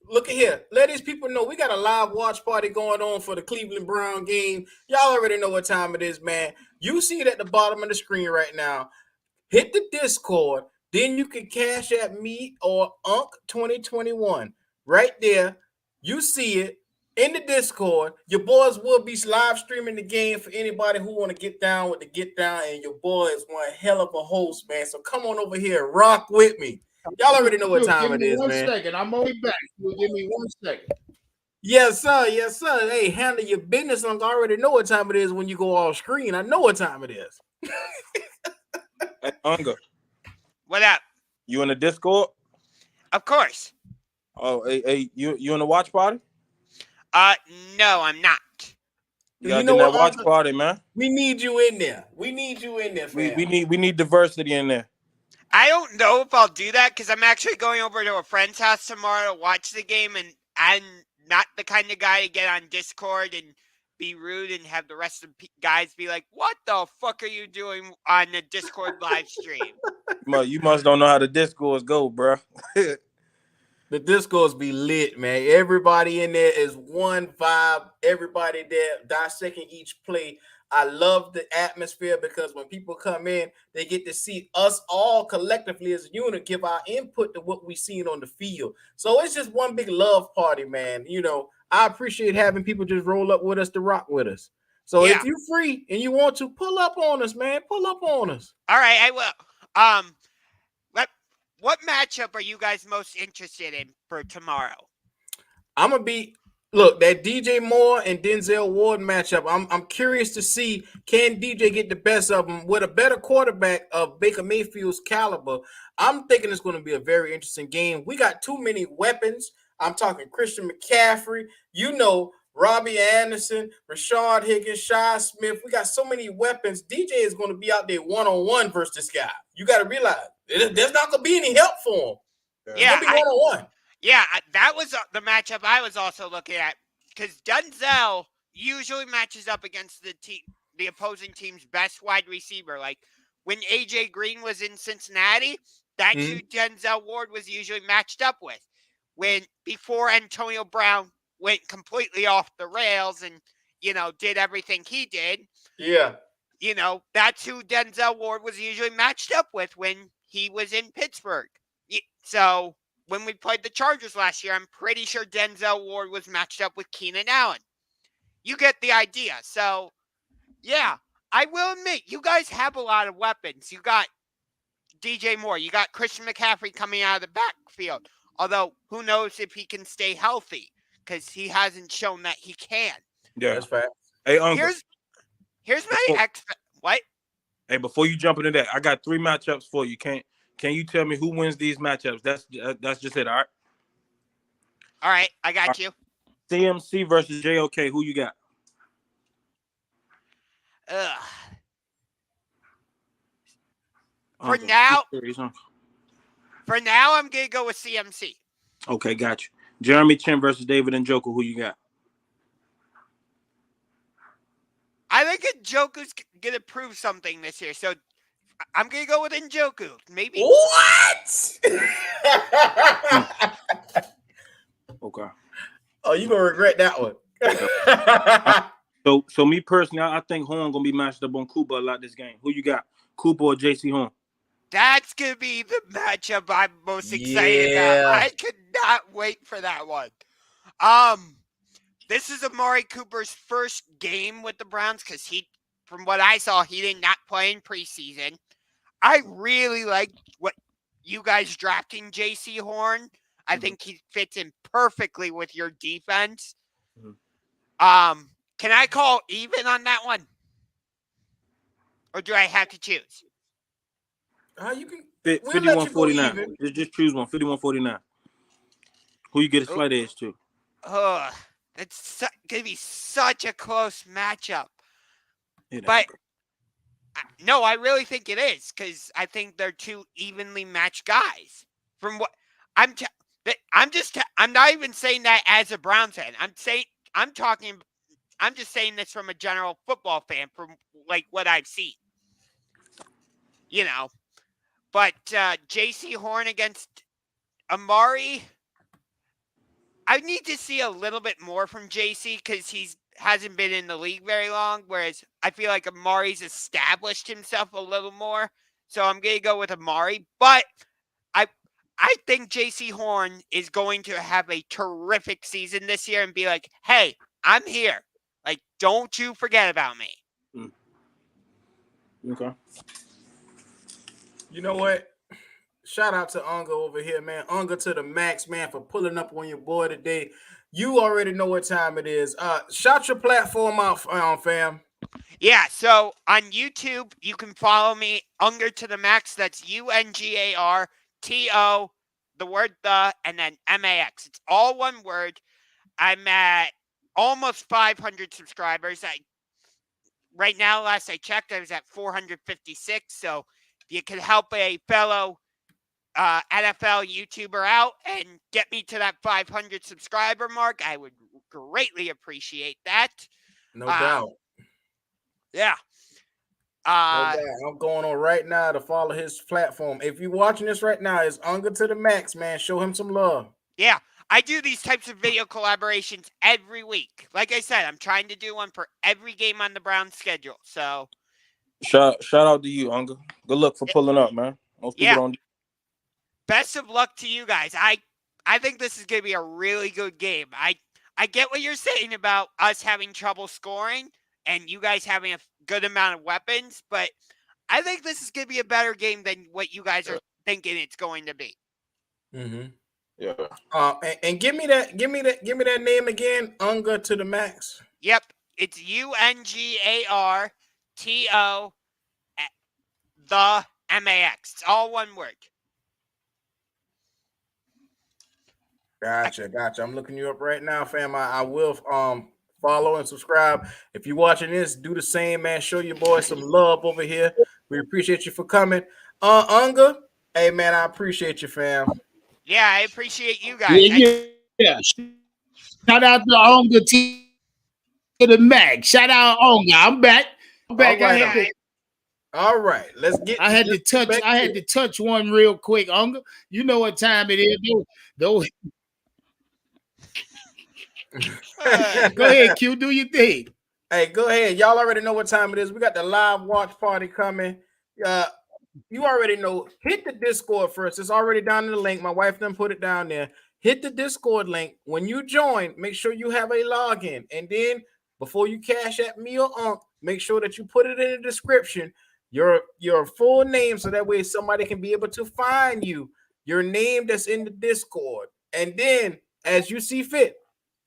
S1: Look at here. Let these people know we got a live watch party going on for the Cleveland Brown game. Y'all already know what time it is, man. You see it at the bottom of the screen right now. Hit the Discord. Then you can cash at me or Unc 2021. Right there. You see it in the Discord. Your boys will be live streaming the game for anybody who want to get down with the get down. And your boy is one hell of a host, man. So come on over here. Rock with me. Y'all already know what time it is, man.
S4: Give me 1 second. I'm only back. Give me 1 second.
S1: Yes, sir. Yes, sir. Hey, handle your business. I already know what time it is when you go off screen. I know what time it is.
S2: Hey, Unger,
S3: What up?
S2: you in the Discord?
S3: Of course.
S2: Oh, hey, you in the watch party?
S3: No, I'm not.
S2: You gotta
S1: You know
S2: get in that
S1: what,
S2: watch
S1: Uncle?
S2: party, man.
S1: We need you in there. We need you in there, fam.
S2: We need diversity in there.
S3: I don't know if I'll do that because I'm actually going over to a friend's house tomorrow to watch the game, and I'm not the kind of guy to get on Discord and be rude and have the rest of the guys be like, "What the fuck are you doing on the Discord live stream?"
S2: You must don't know how the Discords go, bro.
S1: The Discords be lit, man. Everybody in there is one vibe. Everybody there dissecting each play. I love the atmosphere because when people come in, they get to see us all collectively as a unit give our input to what we seen on the field. So it's just one big love party, man. You know, I appreciate having people just roll up with us to rock with us. So
S3: Yeah.
S1: if you're free and you want to, pull up on us, man. Pull up on us.
S3: All right, I will. What matchup are you guys most interested in for tomorrow?
S1: I'm gonna be that DJ Moore and Denzel Ward matchup. I'm curious to see, can DJ get the best of them with a better quarterback of Baker Mayfield's caliber. I'm thinking it's going to be a very interesting game. We got too many weapons. I'm talking Christian McCaffrey, Robbie Anderson, Rashard Higgins, Shi Smith. We got so many weapons. DJ is going to be out there one-on-one versus this guy. You got to realize there's not going to be any help for him. It's going to be one-on-one.
S3: Yeah, that was the matchup I was also looking at because Denzel usually matches up against the opposing team's best wide receiver. Like when AJ Green was in Cincinnati, that's who Denzel Ward was usually matched up with. Before Antonio Brown went completely off the rails and did everything he did.
S1: Yeah.
S3: That's who Denzel Ward was usually matched up with when he was in Pittsburgh. So when we played the Chargers last year, I'm pretty sure Denzel Ward was matched up with Keenan Allen. You get the idea. So, yeah, I will admit, you guys have a lot of weapons. You got DJ Moore. You got Christian McCaffrey coming out of the backfield. Although, who knows if he can stay healthy because he hasn't shown that he can.
S2: Yeah,
S1: that's fact.
S2: Hey, Uncle.
S3: Here's my what?
S2: Hey, before you jump into that, I got 3 matchups for you. Can you tell me who wins these matchups? That's just it. All right.
S3: All right, I got you.
S2: CMC versus JOK. Who you got?
S3: For now, I'm gonna go with CMC.
S2: Okay, got you. Jeremy Chin versus David Njoku. Who you got?
S3: I think Njoku's gonna prove something this year, so I'm gonna go with Njoku. Maybe.
S1: What?
S2: Okay.
S1: Oh, you gonna regret that one.
S2: So me personally, I think Horn gonna be matched up on Cooper a lot this game. Who you got? Cooper or JC Horn?
S3: That's gonna be the matchup I'm most excited about. I could not wait for that one. This is Amari Cooper's first game with the Browns because from what I saw, he did not play in preseason. I really like what you guys drafting JC Horn. I think he fits in perfectly with your defense. Can I call even on that one? Or do I have to choose?
S1: You can
S2: 51-49. Just choose one. 51-49. Who you get a slight edge to?
S3: It's going to be such a close matchup. But no, I really think it is because I think they're 2 evenly matched guys. From what I'm not even saying that as a Browns fan. I'm just saying this from a general football fan from like what I've seen. But JC Horn against Amari, I need to see a little bit more from JC because hasn't been in the league very long, whereas I feel like Amari's established himself a little more. So I'm going to go with Amari. But I think JC Horn is going to have a terrific season this year and be like, hey, I'm here. Like, don't you forget about me.
S2: Okay.
S1: You know what? Shout out to Unga over here, man. Unga to the max, man, for pulling up on your boy today. You already know what time it is. Shout your platform out, fam.
S3: Yeah, so on YouTube, you can follow me, Unger to the Max. That's UNGARTO, the word the, and then MAX. It's all one word. I'm at almost 500 subscribers. Right now, last I checked, I was at 456. So if you can help a fellow NFL YouTuber out and get me to that 500 subscriber mark, I would greatly appreciate that.
S1: No doubt.
S3: Yeah.
S1: No doubt. I'm going on right now to follow his platform. If you're watching this right now, it's Unga to the max, man. Show him some love.
S3: Yeah, I do these types of video collaborations every week. Like I said, I'm trying to do one for every game on the Browns schedule. So
S2: shout out to you, Unga. Good luck for pulling up, man. Most people don't.
S3: Best of luck to you guys. I think this is going to be a really good game. I get what you're saying about us having trouble scoring and you guys having a good amount of weapons, but I think this is going to be a better game than what you guys are thinking it's going to be.
S1: Mm-hmm.
S2: Yeah.
S1: And give me that name again, Unga to the max.
S3: Yep, it's UNGARTO, the MAX. It's all one word.
S1: Gotcha. I'm looking you up right now, fam. I will follow and subscribe. If you're watching this, do the same, man. Show your boy some love over here. We appreciate you for coming. Unga, hey man, I appreciate you, fam.
S3: Yeah, I appreciate you guys.
S4: Yeah. Shout out to Unga to the max. Shout out Unga. I'm back.
S1: All right. Let's get.
S4: I had to touch one real quick, Unga. You know what time it is. Those. Go ahead, Q. Do your thing.
S1: Hey, go ahead. Y'all already know what time it is. We got the live watch party coming. You already know. Hit the Discord first. It's already down in the link. My wife done put it down there. Hit the Discord link. When you join, make sure you have a login. And then before you cash at me or Unc, make sure that you put it in the description. Your full name, so that way somebody can be able to find you. Your name that's in the Discord. And then, as you see fit,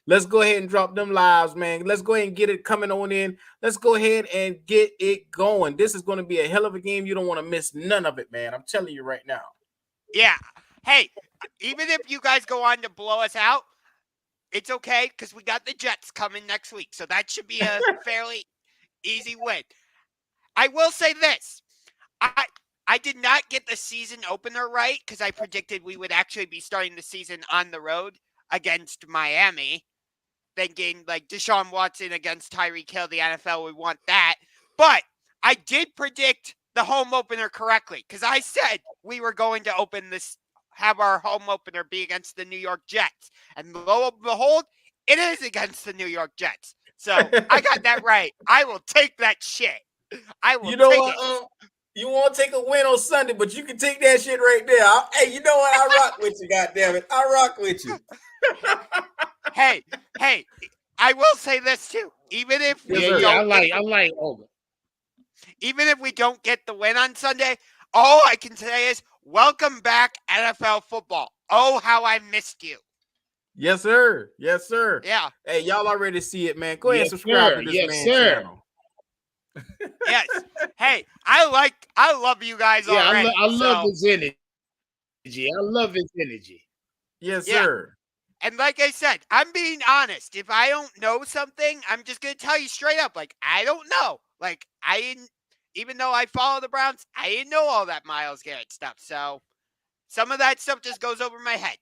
S1: let's go ahead and drop them lives, man. Let's go ahead and get it coming on in. Let's go ahead and get it going. This is going to be a hell of a game. You don't want to miss none of it, man. I'm telling you right now.
S3: Yeah. Hey, even if you guys go on to blow us out, it's okay because we got the Jets coming next week. So that should be a fairly easy win. I will say this. I did not get the season opener right because I predicted we would actually be starting the season on the road against Miami. Thinking like Deshaun Watson against Tyreek Hill, the NFL would want that. But I did predict the home opener correctly because I said we were going to have our home opener be against the New York Jets. And lo and behold, it is against the New York Jets. So I got that right. I will take that shit. I will take it.
S1: You won't take a win on Sunday, but you can take that shit right there. Hey, you know what? I rock with you, goddammit. I rock with you.
S3: Hey, I will say this too. Even if we
S4: I like Olga.
S3: Even if we don't get the win on Sunday, all I can say is welcome back NFL football. Oh, how I missed you.
S1: Yes, sir. Yes, sir.
S3: Yeah.
S1: Hey, y'all already see it, man. Go ahead and subscribe to this man's channel.
S3: Yes. Hey, I love you guys already.
S4: I love his energy. I love his energy.
S1: Yes, sir.
S3: And like I said, I'm being honest. If I don't know something, I'm just going to tell you straight up. Like, I don't know. Like, I didn't, even though I follow the Browns, I didn't know all that Myles Garrett stuff. So some of that stuff just goes over my head.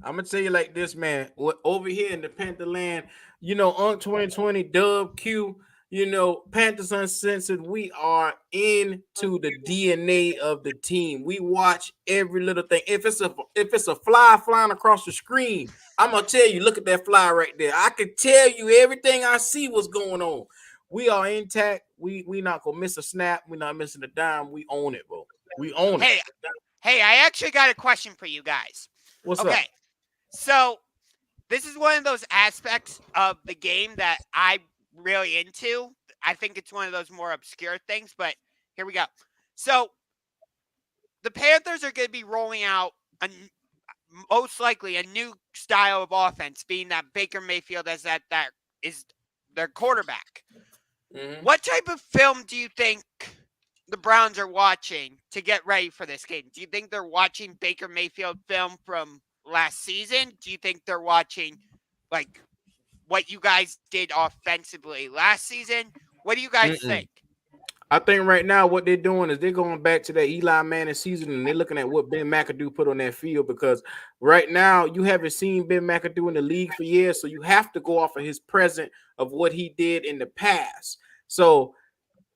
S1: I'm going to tell you like this, man. Over here in the Panther land, you know, on 2020, Dub, Q, Panthers Uncensored, we are into the DNA of the team. We watch every little thing. If it's a fly flying across the screen, I'm gonna tell you, look at that fly right there. I can tell you everything I see what's going on. We are intact. We not gonna miss a snap. We're not missing a dime. We own it, bro. We own it.
S3: Hey, I actually got a question for you guys.
S1: What's up?
S3: Okay, so this is one of those aspects of the game that I'm really into. I think it's one of those more obscure things, but here we go. So the Panthers are going to be rolling out most likely a new style of offense, being that Baker Mayfield as that is their quarterback.
S1: Mhm.
S3: What type of film do you think the Browns are watching to get ready for this game? Do you think they're watching Baker Mayfield film from last season? Do you think they're watching like what you guys did offensively last season? What do you guys think?
S1: I think right now what they're doing is they're going back to that Eli Manning season and they're looking at what Ben McAdoo put on that field, because right now you haven't seen Ben McAdoo in the league for years, so you have to go off of his present of what he did in the past. So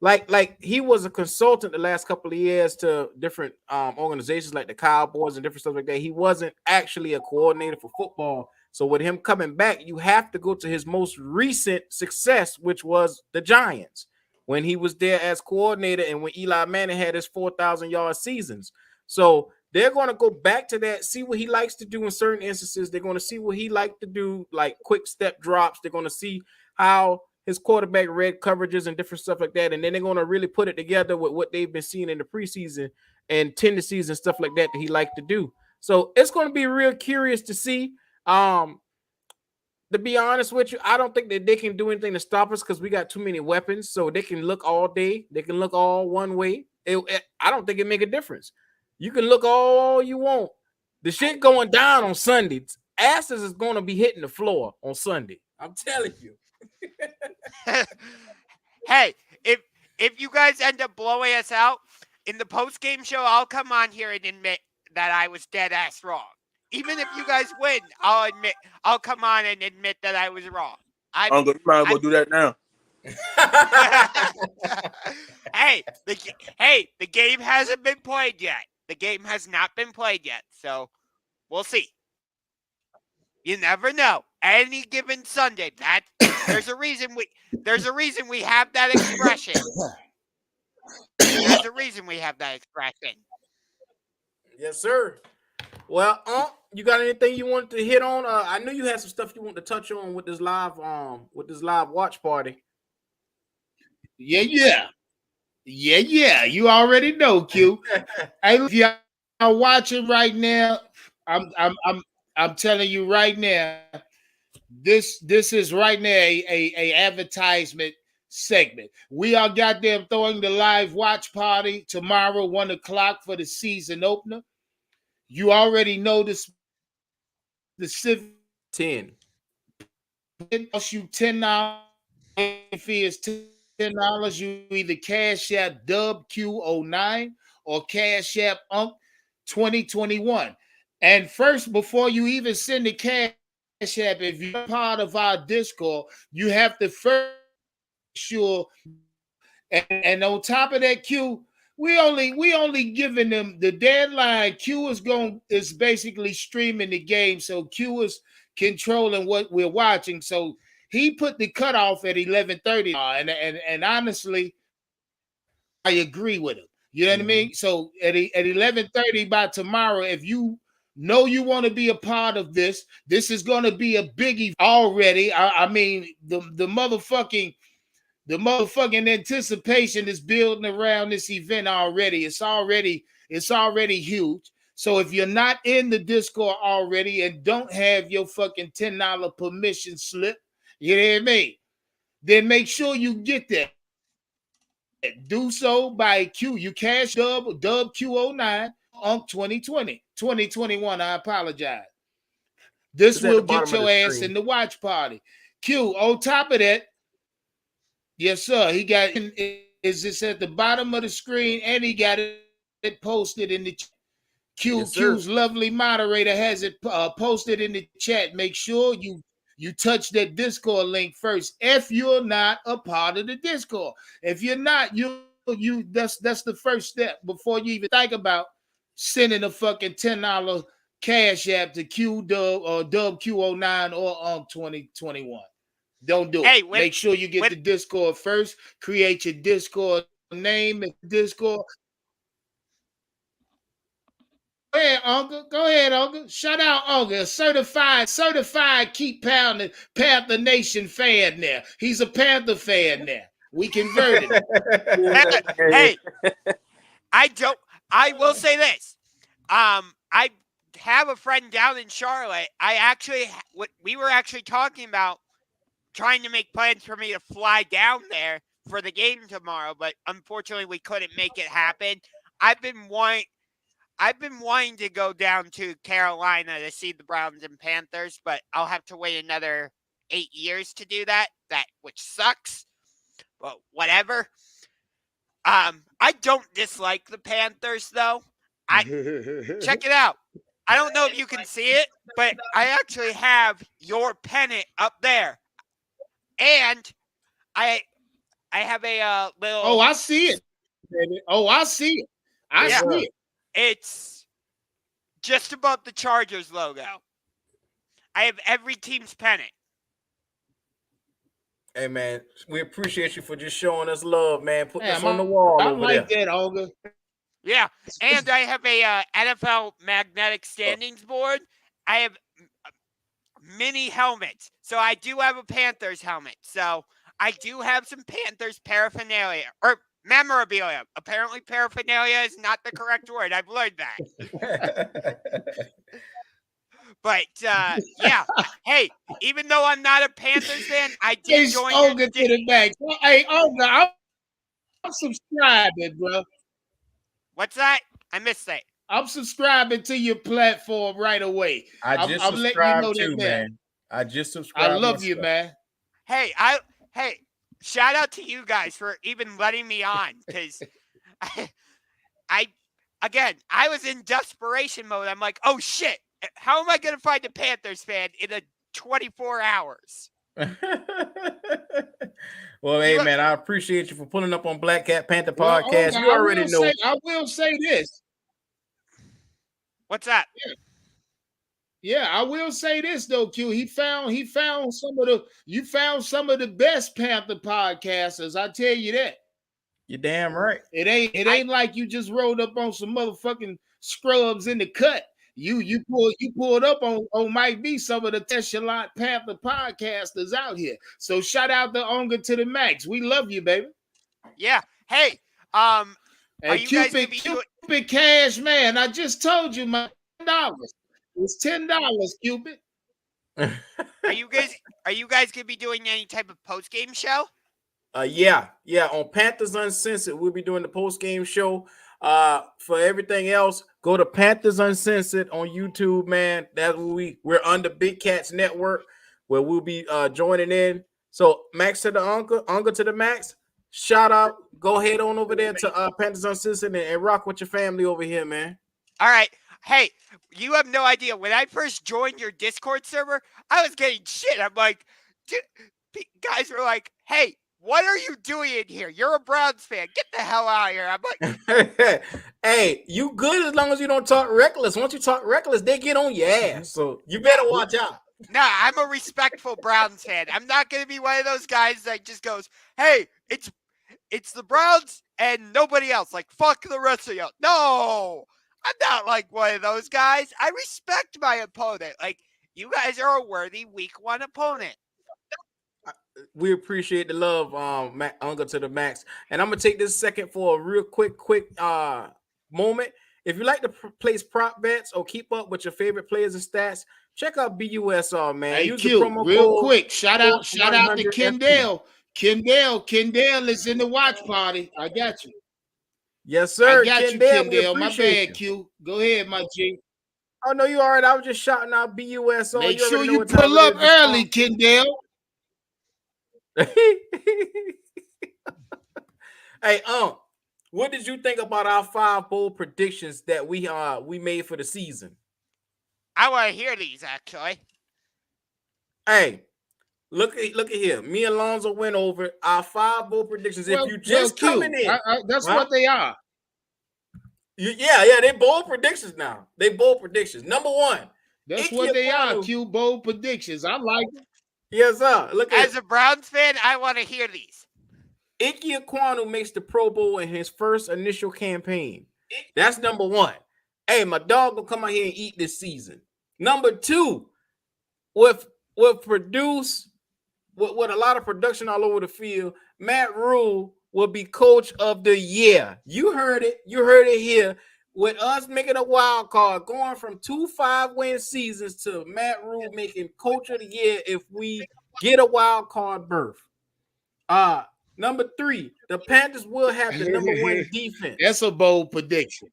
S1: like he was a consultant the last couple of years to different organizations like the Cowboys and different stuff like that. He wasn't actually a coordinator for football. So with him coming back, you have to go to his most recent success, which was the Giants, when he was there as coordinator and when Eli Manning had his 4,000-yard seasons. So they're going to go back to that, see what he likes to do in certain instances. They're going to see what he likes to do, like quick step drops. They're going to see how his quarterback read coverages and different stuff like that. And then they're going to really put it together with what they've been seeing in the preseason and tendencies and stuff like that he liked to do. So it's going to be real curious to see. To be honest with you, I don't think that they can do anything to stop us because we got too many weapons. So they can look all day. They can look all one way. I don't think it make a difference. You can look all you want. The shit going down on Sundays. Asses is going to be hitting the floor on Sunday. I'm telling you.
S3: Hey, if you guys end up blowing us out in the post game show, I'll come on here and admit that I was dead ass wrong. Even if you guys win, I'll come on and admit that I was wrong.
S2: Uncle, you might as well do that now.
S3: Hey, the game hasn't been played yet. The game has not been played yet, so we'll see. You never know. Any given Sunday, there's a reason we have that expression. There's a reason we have that expression.
S1: Yes, sir. Well, you got anything you wanted to hit on? I knew you had some stuff you want to touch on with this live watch party.
S4: Yeah. You already know, Q. Hey, if y'all are watching right now, I'm telling you right now, this is right now a advertisement segment. We are goddamn throwing the live watch party tomorrow, 1:00 for the season opener. You already know the specific
S1: 10.
S4: It costs you $10. Fee is $10. You either Cash App Dub Q09 or Cash App Unk 2021. And first, before you even send the Cash App, if you're part of our Discord, you have to first sure. And on top of that, Q, we only giving them the deadline. Q is basically streaming the game, so Q is controlling what we're watching. So he put the cutoff at 11:30, and honestly, I agree with him. You know what I mean? So at 11:30 by tomorrow, if you know you want to be a part of this is going to be a biggie already. I mean, the motherfucking anticipation is building around this event already. It's already huge. So if you're not in the Discord already and don't have your fucking $10 permission slip, you hear me? Then make sure you get that. Do so by Q. You Cash Dub Q09 on 2021. I apologize. This will get your ass in the watch party. Q, on top of that, yes, sir. He got it's at the bottom of the screen, and he got it posted in the chat. Q's lovely moderator has it posted in the chat. Make sure you You touch that Discord link first. If you're not a part of the Discord, if you're not, that's the first step before you even think about sending a fucking $10 cash app to Q Dub or Dub Q09 or on 2021. Don't do it. Make sure you get the Discord first. Create your Discord name and Discord. Go ahead, Uncle. Go ahead, Uncle. Shout out, Uncle. Certified, keep pounding Panther Nation fan there. He's a Panther fan there. We converted him.
S3: Hey, I will say this. I have a friend down in Charlotte. We were actually talking about trying to make plans for me to fly down there for the game tomorrow, but unfortunately we couldn't make it happen. I've been wanting to go down to Carolina to see the Browns and Panthers, but I'll have to wait another 8 years to do that, which sucks. But whatever. I don't dislike the Panthers though. Check it out. I don't know if you can see it, but I actually have your pennant up there. And I have a little.
S4: Oh, I see it, baby. Oh, I see it. I see it.
S3: It's just above the Chargers logo. I have every team's pennant.
S1: Hey, man, we appreciate you for just showing us love, man. Put this on the wall
S4: I
S1: over
S4: like
S1: there.
S4: that, Olga.
S3: Yeah, and I have a NFL magnetic standings board. I have mini helmets. So I do have a Panthers helmet. So I do have some Panthers paraphernalia or memorabilia. Apparently paraphernalia is not the correct word. I've learned that. But yeah, hey, even though I'm not a Panthers fan, I did join
S4: Olga to the max. Hey, Olga, I'm subscribing, bro.
S3: What's that? I missed that.
S4: I'm subscribing to your platform right away.
S1: I'm letting you know that, man. I just subscribed.
S4: I love you, man.
S3: Hey, shout out to you guys for even letting me on, because I was in desperation mode. I'm like, oh shit, how am I gonna find a Panthers fan in 24 hours?
S1: Well, hey, man, I appreciate you for pulling up on Black Cat Panther Podcast. You already know.
S4: I will say this.
S3: What's that?
S4: Yeah, I will say this though, Q. You found some of the best Panther podcasters. I tell you that.
S1: You're damn right.
S4: It ain't like you just rolled up on some motherfucking scrubs in the cut. You pulled up on might be some of the Teshalot Panther podcasters out here. So shout out to Onga to the max. We love you, baby.
S3: Yeah. Hey,
S4: are you Cupid Cash, man. I just told you my $10. It's $10, Cupid.
S3: Are you guys gonna be doing any type of post game show?
S1: Yeah. On Panthers Uncensored, we'll be doing the post game show. For everything else, go to Panthers Uncensored on YouTube, man. That's where we're under Big Cats Network, where we'll be joining in. So Max to the Uncle to the max. Shout out. Go ahead on over there to Panthers Uncensored and rock with your family over here, man.
S3: All right. Hey, you have no idea. When I first joined your Discord server, I was getting shit. I'm like, guys were like, hey, what are you doing in here? You're a Browns fan. Get the hell out of here. I'm
S1: like, hey, you good as long as you don't talk reckless. Once you talk reckless, they get on your ass. So you better watch out.
S3: Nah, I'm a respectful Browns fan. I'm not going to be one of those guys that just goes, hey, it's the Browns and nobody else. Like, fuck the rest of you. No, I'm not like one of those guys. I respect my opponent. Like, you guys are a worthy week 1 opponent.
S1: We appreciate the love, Uncle to the max. And I'm gonna take this second for a real quick moment. If you like to place prop bets or keep up with your favorite players and stats, check out BUSR, man.
S4: Hey, Q, real quick, shout out to Kendall. Kendall is in the watch party. I got you.
S1: Yes, sir.
S4: I got you, Kendall. My bad, Q. Go ahead, my G.
S1: Oh no, you all right? I was just shouting out BUSR.
S4: Make sure you pull up early, Kendall.
S1: Hey, what did you think about our 5 bold predictions that we made for the season?
S3: I want to hear these, actually.
S1: Hey, look at here. Me and Lonzo went over our 5 bowl predictions. If you just coming in,
S4: that's
S1: huh?
S4: what they are.
S1: Yeah, they bold predictions now. They bold predictions. Number 1,
S4: That's
S1: Ike
S4: what they are.
S1: Ekwonu.
S4: Q bold predictions. I like it.
S1: Yes, sir. Look at
S3: As a Browns fan, I want to hear these.
S1: Ike Ekwonu makes the Pro Bowl in his first initial campaign. That's number 1. Hey, my dog will come out here and eat this season. Number 2, with produce with a lot of production all over the field, Matt Rule will be coach of the year. You heard it. You heard it here. With us making a wild card, going from 2 5-win seasons to Matt Rule making coach of the year if we get a wild card berth. Number 3, the Panthers will have the number 1 defense.
S4: That's a bold prediction.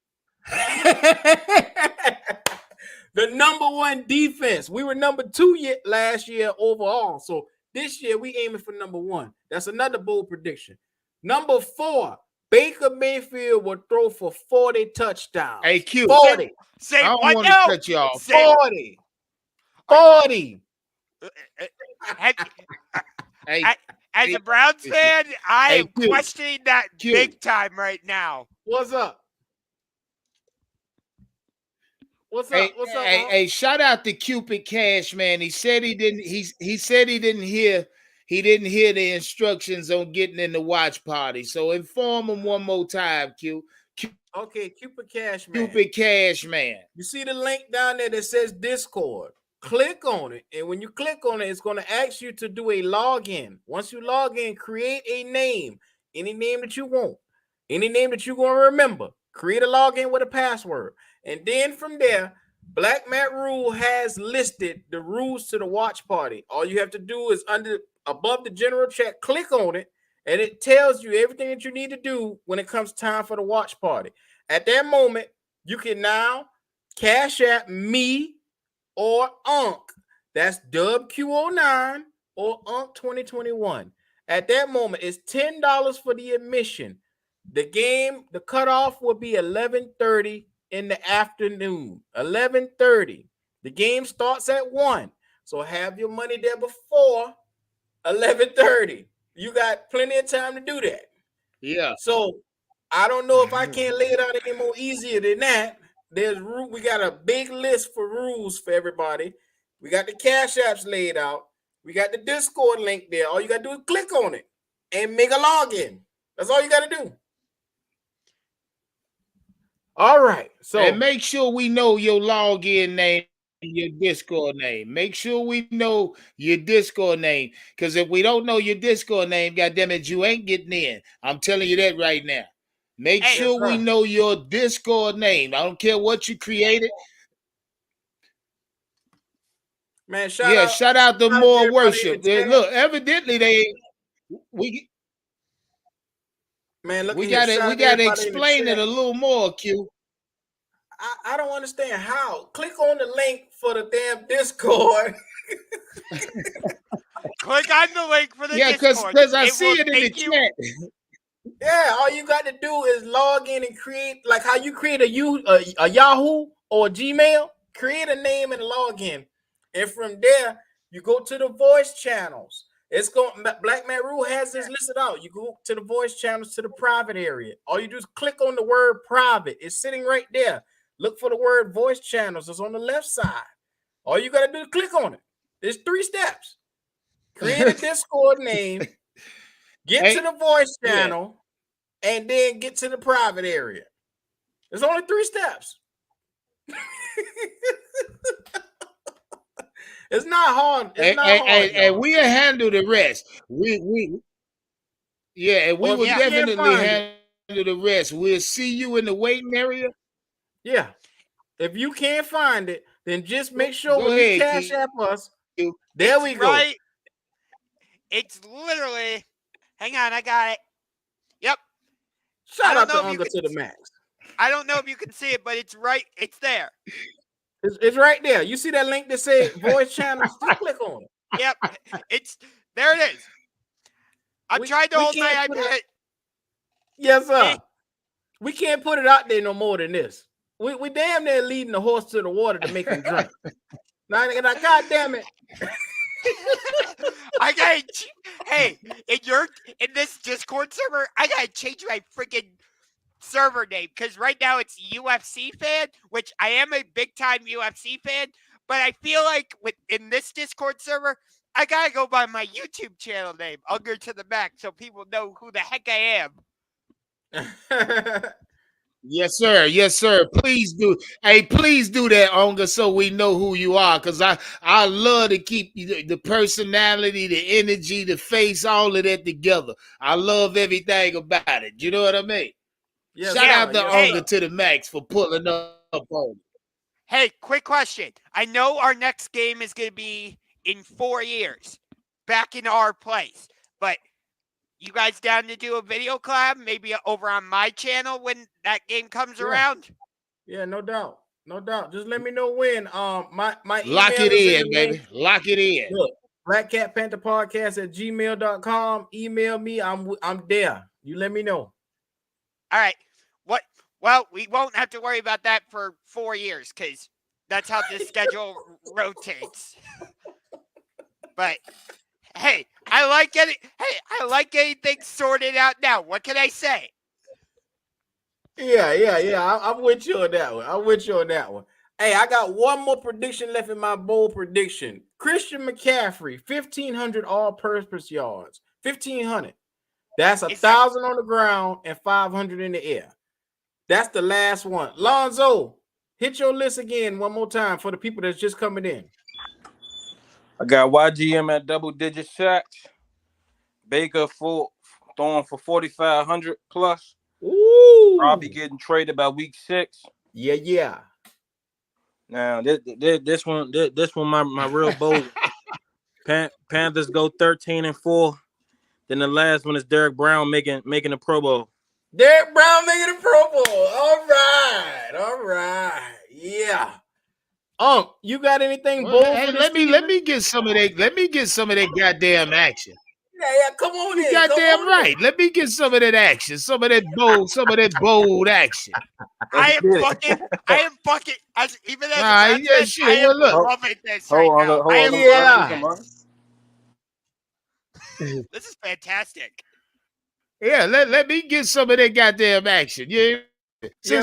S1: The number 1 defense. We were number 2 last year overall. So this year we aiming for number 1. That's another bold prediction. Number 4, Baker Mayfield will throw for 40 touchdowns.
S4: Hey, Q.
S1: 40.
S3: Say
S4: I don't
S3: what
S4: want to
S3: now?
S4: cut you off.
S3: Say,
S1: 40. 40.
S4: Hey,
S3: as a Browns fan, I am
S4: Q.
S3: questioning that
S4: Q.
S3: big time right now.
S1: What's up? What's up? What's up?
S4: Hey, shout out to Cupid Cash, man. He said he didn't. He said he didn't hear. He didn't hear the instructions on getting in the watch party. So inform him one more time, Q.
S1: Okay, Cupid Cash Man.
S4: Cupid Cash, man.
S1: You see the link down there that says Discord. Click on it, and when you click on it, it's going to ask you to do a login. Once you log in, create a name, any name that you want, any name that you're going to remember. Create a login with a password, and then from there, Black Matt Rule has listed the rules to the watch party. All you have to do is above the general chat, click on it, and it tells you everything that you need to do when it comes time for the watch party. At that moment, you can now cash app me or Unc. That's WQ09 or Unc 2021. At that moment, it's $10 for the admission. The cutoff will be 11:30 in the afternoon. 11:30. The game starts at 1. So have your money there before 11:30. You got plenty of time to do that.
S4: Yeah.
S1: So I don't know if I can't lay it out any more easier than that. We got a big list for rules for everybody. We got the Cash Apps laid out. We got the Discord link there. All you got to do is click on it and make a login. That's all you got to do. All right. So
S4: and make sure we know your login name and your Discord name. Make sure we know your Discord name. Because if we don't know your Discord name, goddamn it, you ain't getting in. I'm telling you that right now. Make sure we know your Discord name. I don't care what you created.
S1: Man, shout
S4: out to More Worship. Look, evidently we gotta explain it a little more, Q.
S1: I don't understand how. Click on the link for the damn Discord.
S3: Click on the link for the Discord.
S4: because I see it in the chat.
S1: Yeah, all you got to do is log in and create, like how you create a Yahoo or a Gmail. Create a name and log in, and from there you go to the voice channels. Black Man Rule has this listed out. You go to the voice channels to the private area. All you do is click on the word private. It's sitting right there. Look for the word voice channels. It's on the left side. All you got to do is click on it. There's 3 steps. Create a Discord name. Get to the voice channel, and then get to the private area. There's only 3 steps. It's not hard.
S4: And we'll handle the rest. We will definitely handle the rest. We'll see you in the waiting area.
S1: Yeah. If you can't find it, then just make sure when you cash app us. There we go.
S3: Right. It's literally. Hang on, I got it. Yep.
S1: Shout out to Uncle to the max.
S3: I don't know if you can see it, but it's right. It's there.
S1: It's right there. You see that link that says voice channels? Just click on it.
S3: Yep. There it is. I'm trying to hold my iPad.
S1: Yes, sir. We can't put it out there no more than this. We damn near leading the horse to the water to make him drink. Now, God damn it.
S3: I gotta. Hey, in this Discord server, I gotta change my freaking server name because right now it's UFC fan, which I am a big time UFC fan, but I feel like in this Discord server, I gotta go by my YouTube channel name, Unger to the Max, so people know who the heck I am.
S4: Yes, sir. Yes, sir. Please do. Hey, please do that, Onga, so we know who you are. Cause I love to keep the personality, the energy, the face, all of that together. I love everything about it. You know what I mean?
S1: Yes,
S4: Shout
S3: Yeah,
S4: out
S1: sir.
S4: to
S1: Yes,
S3: hey,
S4: Onga
S1: sir.
S4: to the max for pulling up on me.
S3: hey, quick question. I know our next game is gonna be in 4 years, back in our place, but you guys down to do a video collab, maybe over on my channel when that game comes
S1: Yeah.
S3: around?
S1: Yeah, no doubt. No doubt. Just let me know when. My
S4: Lock
S1: email
S4: it
S1: is in the
S4: in,
S1: link.
S4: baby. Lock it in.
S1: Look, blackcatpantherpodcast@gmail.com. Email me. I'm there. You let me know.
S3: All right. What? Well, we won't have to worry about that for 4 years because that's how this schedule rotates. But hey, I like getting things sorted out now. What can I say?
S1: Yeah. I'm with you on that one. I'm with you on that one. Hey, I got one more prediction left in my bold prediction. Christian McCaffrey, 1,500 all-purpose yards. 1,500. That's
S3: Is that
S1: 1,000 on the ground and 500 in the air. That's the last one. Lonzo, hit your list again one more time for the people that's just coming in.
S2: I got YGM at double-digit sacks. Baker throwing for 4,500 plus. Probably
S1: Ooh.
S2: getting traded by week 6.
S1: Yeah.
S2: Now this one my real bold. Panthers go 13-4. Then the last one is Derek Brown making a Pro Bowl.
S1: Derek Brown making a Pro Bowl. All right. Yeah. You got anything
S4: Well,
S1: bold for
S4: hey,
S1: this
S4: let
S1: season?
S4: me get some of that. Let me get some of that goddamn action.
S1: Yeah. Come on
S4: You
S1: in. Come
S4: goddamn
S1: on in.
S4: right. Let me get some of that action. Some of that bold action.
S3: I
S2: Let's
S3: am
S2: get
S3: fucking
S2: it.
S3: even as
S4: All
S3: a
S4: right,
S3: Browns
S4: yeah,
S3: fan,
S4: shit.
S3: I am
S4: Well, look.
S3: loving this right now. I am
S2: Hold on. Let me get
S3: loving
S1: Yeah.
S2: some money.
S3: this. This is fantastic.
S4: Yeah, let me get some of that goddamn action. Yeah.
S1: Yes, sir.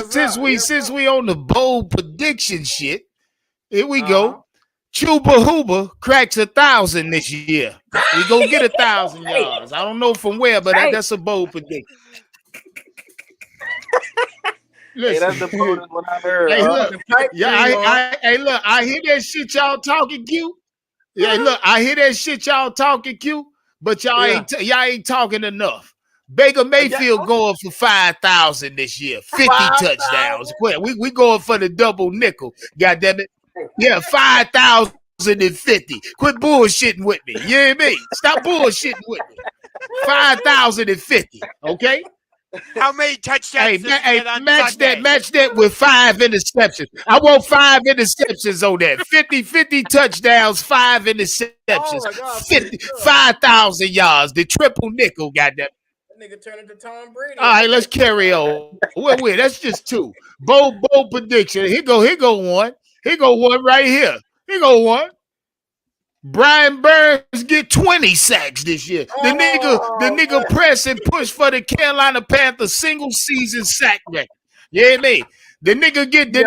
S1: Yes,
S4: Since
S1: sir.
S4: we on the bold prediction shit, here we
S1: Uh-huh.
S4: go. Chuba Huber cracks 1,000 this year. He go get 1,000
S1: Hey,
S4: yards. I don't know from where, but
S1: hey.
S4: that's a bold prediction.
S2: Hey,
S4: Listen,
S2: that's the boldest one I heard.
S4: hey, look,
S1: The pipe
S4: yeah,
S1: dream on.
S4: hey, look, I hear that shit y'all talking cute. Yeah, look, I hear that shit y'all talking cute, but
S1: Yeah.
S4: y'all ain't talking enough. Baker
S1: Yeah.
S4: Mayfield going for 5,000 this year, 50 touchdowns.
S1: 5,000.
S4: Quit. We going for the double nickel. God damn it. Yeah, 5,050. Quit bullshitting with me. You hear me? Stop bullshitting with me. 5,050. Okay.
S3: How many touchdowns does he
S4: Hey,
S3: get on Sunday?
S4: match that with 5 interceptions. I want 5 interceptions on that. 50 touchdowns, 5 interceptions,
S1: Oh my God, for
S4: 50,
S1: sure.
S4: 5,000 yards, the triple nickel, goddamn.
S1: That nigga turned into Tom Brady.
S4: All
S1: I
S4: right,
S1: like
S4: let's
S1: that.
S4: carry on. Well, wait, that's just 2. Bold prediction. Here go one. Here go one right here. Here go one. Brian Burns get 20 sacks this year. The
S1: Oh,
S4: nigga press and push for the Carolina Panthers single season sack record. You hear me? The
S1: yeah.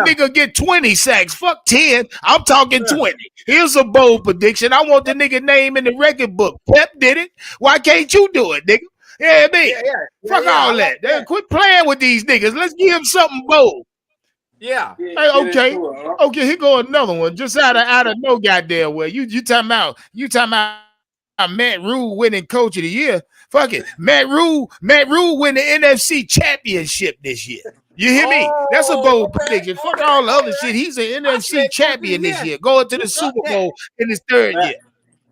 S4: nigga get 20 sacks. Fuck 10. I'm talking
S1: Yeah.
S4: 20. Here's a bold prediction. I want the nigga name in the record book. Pep did it. Why can't you do it, nigga? You hear me? Fuck
S1: I
S4: all
S1: like
S4: that.
S1: that.
S4: Quit playing with these niggas. Let's give them something bold.
S1: Yeah.
S4: Hey,
S2: Get
S4: okay.
S2: into it, huh?
S4: Okay, here go another one. Just out of no goddamn way. You talking about Matt Rule winning coach of the year. Fuck it. Matt Rule win the NFC championship this year. You hear me? That's a
S1: Oh,
S4: bold prediction. Fuck all the
S1: all
S4: other
S1: right.
S4: shit. He's an
S1: I
S4: NFC
S1: said coach of the
S4: champion this
S1: year.
S4: year, going to
S1: You
S4: the
S1: got
S4: Super
S1: that.
S4: Bowl in his 3rd year.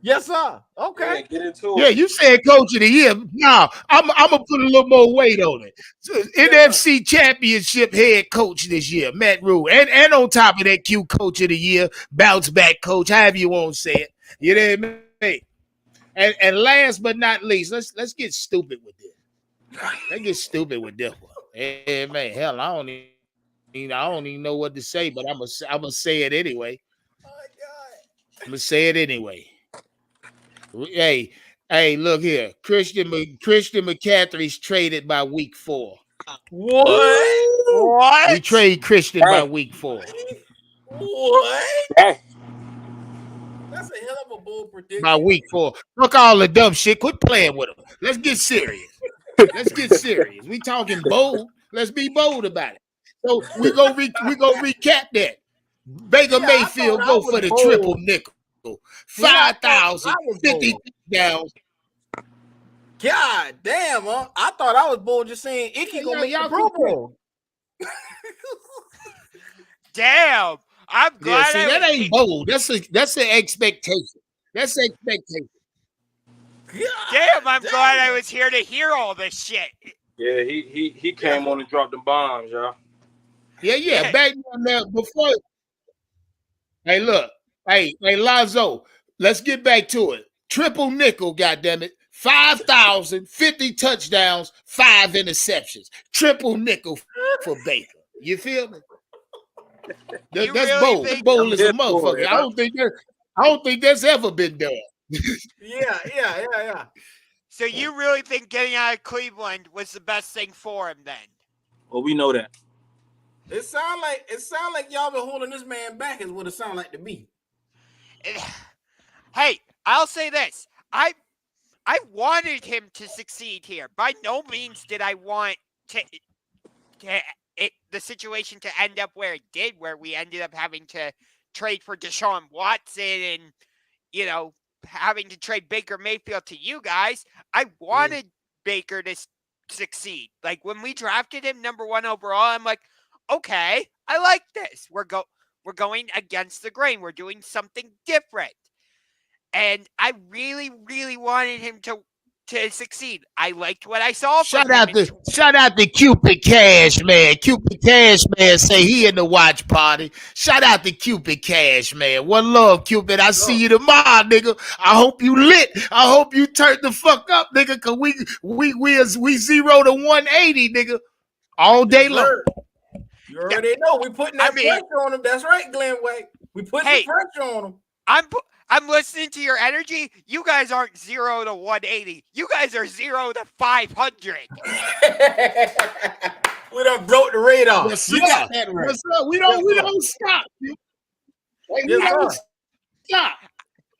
S1: Yes, sir. Okay.
S2: Yeah, get into
S4: Yeah,
S2: it.
S4: you said coach of the year. Nah, I'm gonna put a little more weight on it. So,
S1: Yes, sir.
S4: NFC championship head coach this year, Matt Rule. And on top of that, Q coach of the year, bounce back coach, however you want to say it. You know what I mean? And last but not least, let's get stupid with this. Let's get stupid with this one. Hey man, hell, I don't even know what to say, but I'm gonna say it anyway.
S1: Oh my God.
S4: I'm gonna say it anyway. Hey, look here. Christian McCaffrey's traded by week 4.
S1: What?
S3: What?
S4: We trade Christian by
S2: Dang.
S4: week 4.
S1: What?
S2: Dang.
S1: That's a hell of a bold prediction.
S4: By week 4. Fuck all the dumb shit. Quit playing with them. Let's get serious. Let's get serious. We talking bold. Let's be bold about it. So we go recap that. Baker
S1: Yeah, I
S4: Mayfield
S1: thought I
S4: go
S1: was
S4: for the
S1: bold.
S4: triple nickel.
S1: Yeah, I thought
S4: 5,000,
S1: I was
S4: 50
S1: bold.
S4: touchdowns.
S1: God damn, huh? I thought I was bold just saying Icky
S4: Yeah,
S1: gonna make the
S4: y'all
S1: Pro
S4: can-
S1: Bowl.
S3: Damn. I'm
S4: Yeah,
S3: glad
S4: see,
S3: I
S4: that
S3: was
S4: ain't bold. That's an expectation. That's expectation.
S1: God
S3: Damn, I'm glad I
S1: damn.
S3: was here to hear all this shit.
S2: Yeah, he came on and dropped the bombs, y'all.
S4: Yeah. Back on there before. Hey, look. Hey, Lazo, let's get back to it. Triple nickel, goddammit. 5,000, 50 touchdowns, 5 interceptions. Triple nickel for Baker. You feel me?
S3: You
S4: That's
S3: really
S4: bold.
S3: think-
S4: Bold
S2: I'm
S4: as a
S2: here for
S4: motherfucker.
S2: it,
S4: I don't think that's ever been done.
S1: Yeah.
S3: So you really think getting out of Cleveland was the best thing for him then?
S2: Well, we know that.
S1: It sound like y'all been holding this man back is what it sound like to me.
S3: Hey, I'll say this. I wanted him to succeed here. By no means did I want the situation to end up where it did, where we ended up having to trade for Deshaun Watson and, you know, having to trade Baker Mayfield to you guys. I wanted Baker to succeed. Like when we drafted him number 1 overall, I'm like, okay, I like this. We're going against the grain. We're doing something different. And I really, really wanted him to succeed. I liked what I saw from
S4: Shout
S3: him.
S4: out to Cupid Cash, man. Cupid Cash, man, say he in the watch party. Shout out to Cupid Cash, man. One love, Cupid. I see you tomorrow, nigga. I hope you lit. I hope you turn the fuck up, nigga, cause we 0 to 180, nigga, all day
S1: Yes,
S4: long.
S1: sir. You already know we putting that
S3: I mean-
S1: pressure on him. That's right, Glenn Way. We put the pressure on him.
S3: I'm listening to your energy. You guys aren't 0 to 180. You guys are 0 to 500.
S1: We done broke the radar.
S4: Yes,
S1: You
S4: sir.
S1: got that right.
S4: Yes, sir. We don't stop. We
S1: Yes,
S4: don't
S1: sir.
S4: stop.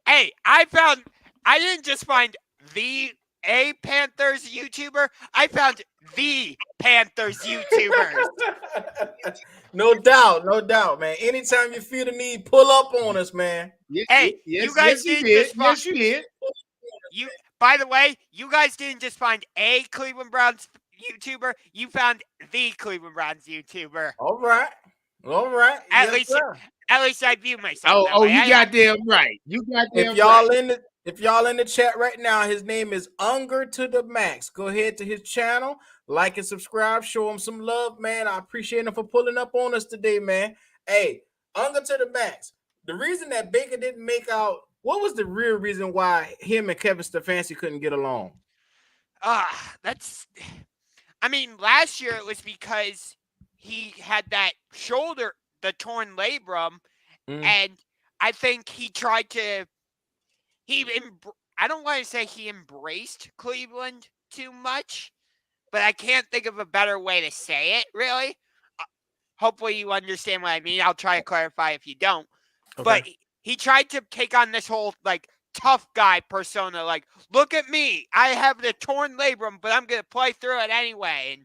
S3: Hey, I didn't just find a Panthers YouTuber. I found the Panthers YouTubers.
S1: No doubt, man. Anytime you feel the need, pull up on us, man.
S3: Hey, you guys didn't just find.
S4: Yes, you did.
S3: By the way, you guys didn't just find a Cleveland Browns YouTuber. You found the Cleveland Browns YouTuber.
S1: All right.
S3: At least I view myself that way.
S4: You got them right. You got them
S1: If y'all in the chat right now, his name is Unger to the Max. Go ahead to his channel, like and subscribe, show him some love, man. I appreciate him for pulling up on us today, man. Hey, Unger to the Max. The reason that Baker didn't make out, what was the real reason why him and Kevin Stefanski couldn't get along?
S3: I mean, last year it was because he had that shoulder, the torn labrum, and I think he tried to. I don't want to say he embraced Cleveland too much, but I can't think of a better way to say it. Really, hopefully you understand what I mean. I'll try to clarify if you don't. Okay. But he tried to take on this whole like tough guy persona. Like, look at me, I have the torn labrum, but I'm gonna play through it anyway.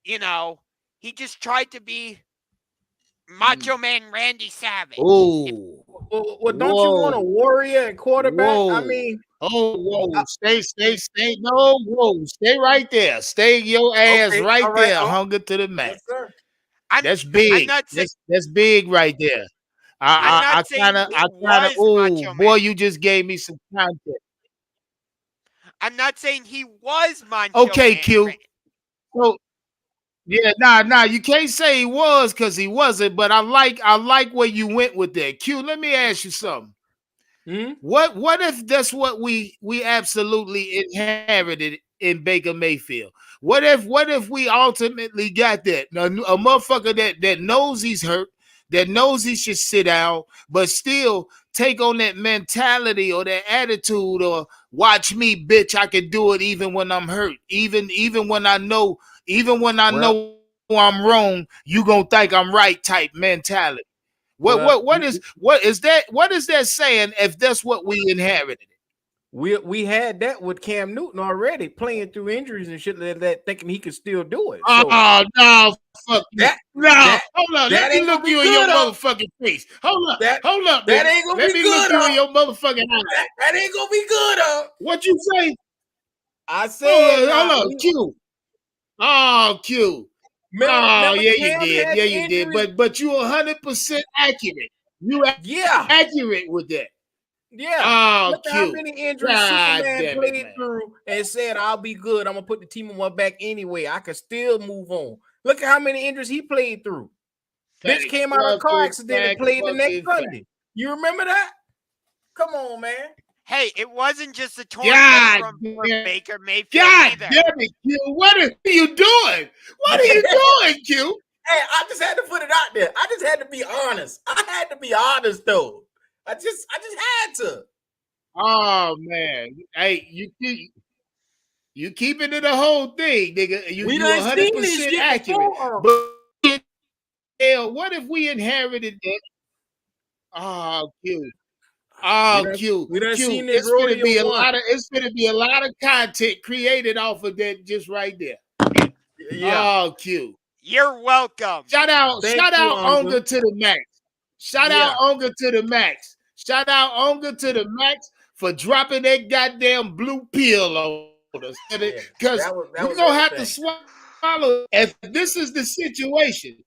S3: And he just tried to be Macho Man Randy Savage.
S4: Oh,
S1: well, don't you want a warrior at quarterback?
S4: Whoa.
S1: I mean,
S4: stay. No, whoa, stay right there. Stay your ass right there, Hunger to the Max.
S1: Yes,
S4: that's big. That's big right there. I kind of. Oh, boy, you just gave me some content.
S3: I'm not saying he was Macho
S4: Okay,
S3: Man.
S4: Q. So. Yeah, nah, you can't say he was because he wasn't, but I like where you went with that. Q, let me ask you something. What if that's what we absolutely inherited in Baker Mayfield? What if we ultimately got that? A motherfucker that knows he's hurt, that knows he should sit down, but still take on that mentality or that attitude or watch me, bitch, I can do it even when I'm hurt. Even when I know I'm wrong, you gonna think I'm right type mentality. What is that saying if that's what we inherited?
S1: We had that with Cam Newton already, playing through injuries and shit like that, thinking he could still do it. So
S4: Oh no, fuck you.
S1: that
S4: No,
S1: that
S4: hold on. Let
S1: that
S4: me
S1: ain't
S4: look
S1: gonna be
S4: you in your
S1: good up.
S4: motherfucking face. Hold up,
S1: That
S4: nigga.
S1: ain't gonna
S4: Let
S1: be
S4: me look
S1: good
S4: you
S1: up.
S4: in your motherfucking eye.
S1: That ain't gonna be good up.
S4: What you say?
S1: I said,
S4: Hold on, Q. Oh, Q. Oh,
S1: remember
S4: yeah, you
S1: Cam
S4: did.
S1: had
S4: Yeah,
S1: the
S4: you did.
S1: injury.
S4: But you 100% accurate. You
S1: Yeah,
S4: accurate with that.
S1: yeah.
S4: Oh,
S1: Look at how
S4: Q.
S1: many injuries
S4: God
S1: Superman
S4: damn it,
S1: played
S4: man.
S1: through and said, "I'll be good. I'm gonna put the team on my back anyway. I can still move on." Look at how many injuries he played through. Bitch
S4: Thanks.
S1: came out of a car accident and
S4: Fact,
S1: played the next
S4: fucking fact.
S1: Sunday. You remember that? Come on, man.
S3: Hey, it wasn't just a torn
S4: God
S3: labrum for
S4: damn.
S3: Baker Mayfield
S4: God
S3: either.
S4: damn it, Q. What are you doing? What are you doing, Q?
S1: Hey, I just had to put it out there. I just had to be honest. I had to be honest though. I just had to.
S4: Oh man. Hey, you keeping it the whole thing, nigga.
S1: We
S4: You
S1: done seen this
S4: 100%
S1: shit
S4: accurate.
S1: before.
S4: But hell, what if we inherited that? Oh, Q. Oh, Q.
S1: We done seen this
S4: It's gonna
S1: rodeo
S4: be a
S1: once.
S4: lot of content created off of that just right there.
S1: Yeah.
S4: Oh, Q.
S3: You're welcome.
S4: Shout out
S1: Thank you, Uncle.
S4: Onga to the max. Shout out Onga to the max. Shout out Onga to the max for dropping that goddamn blue pill on us. Because
S1: that
S4: we're
S1: was
S4: gonna have to
S1: everything.
S4: swallow. If this is the situation,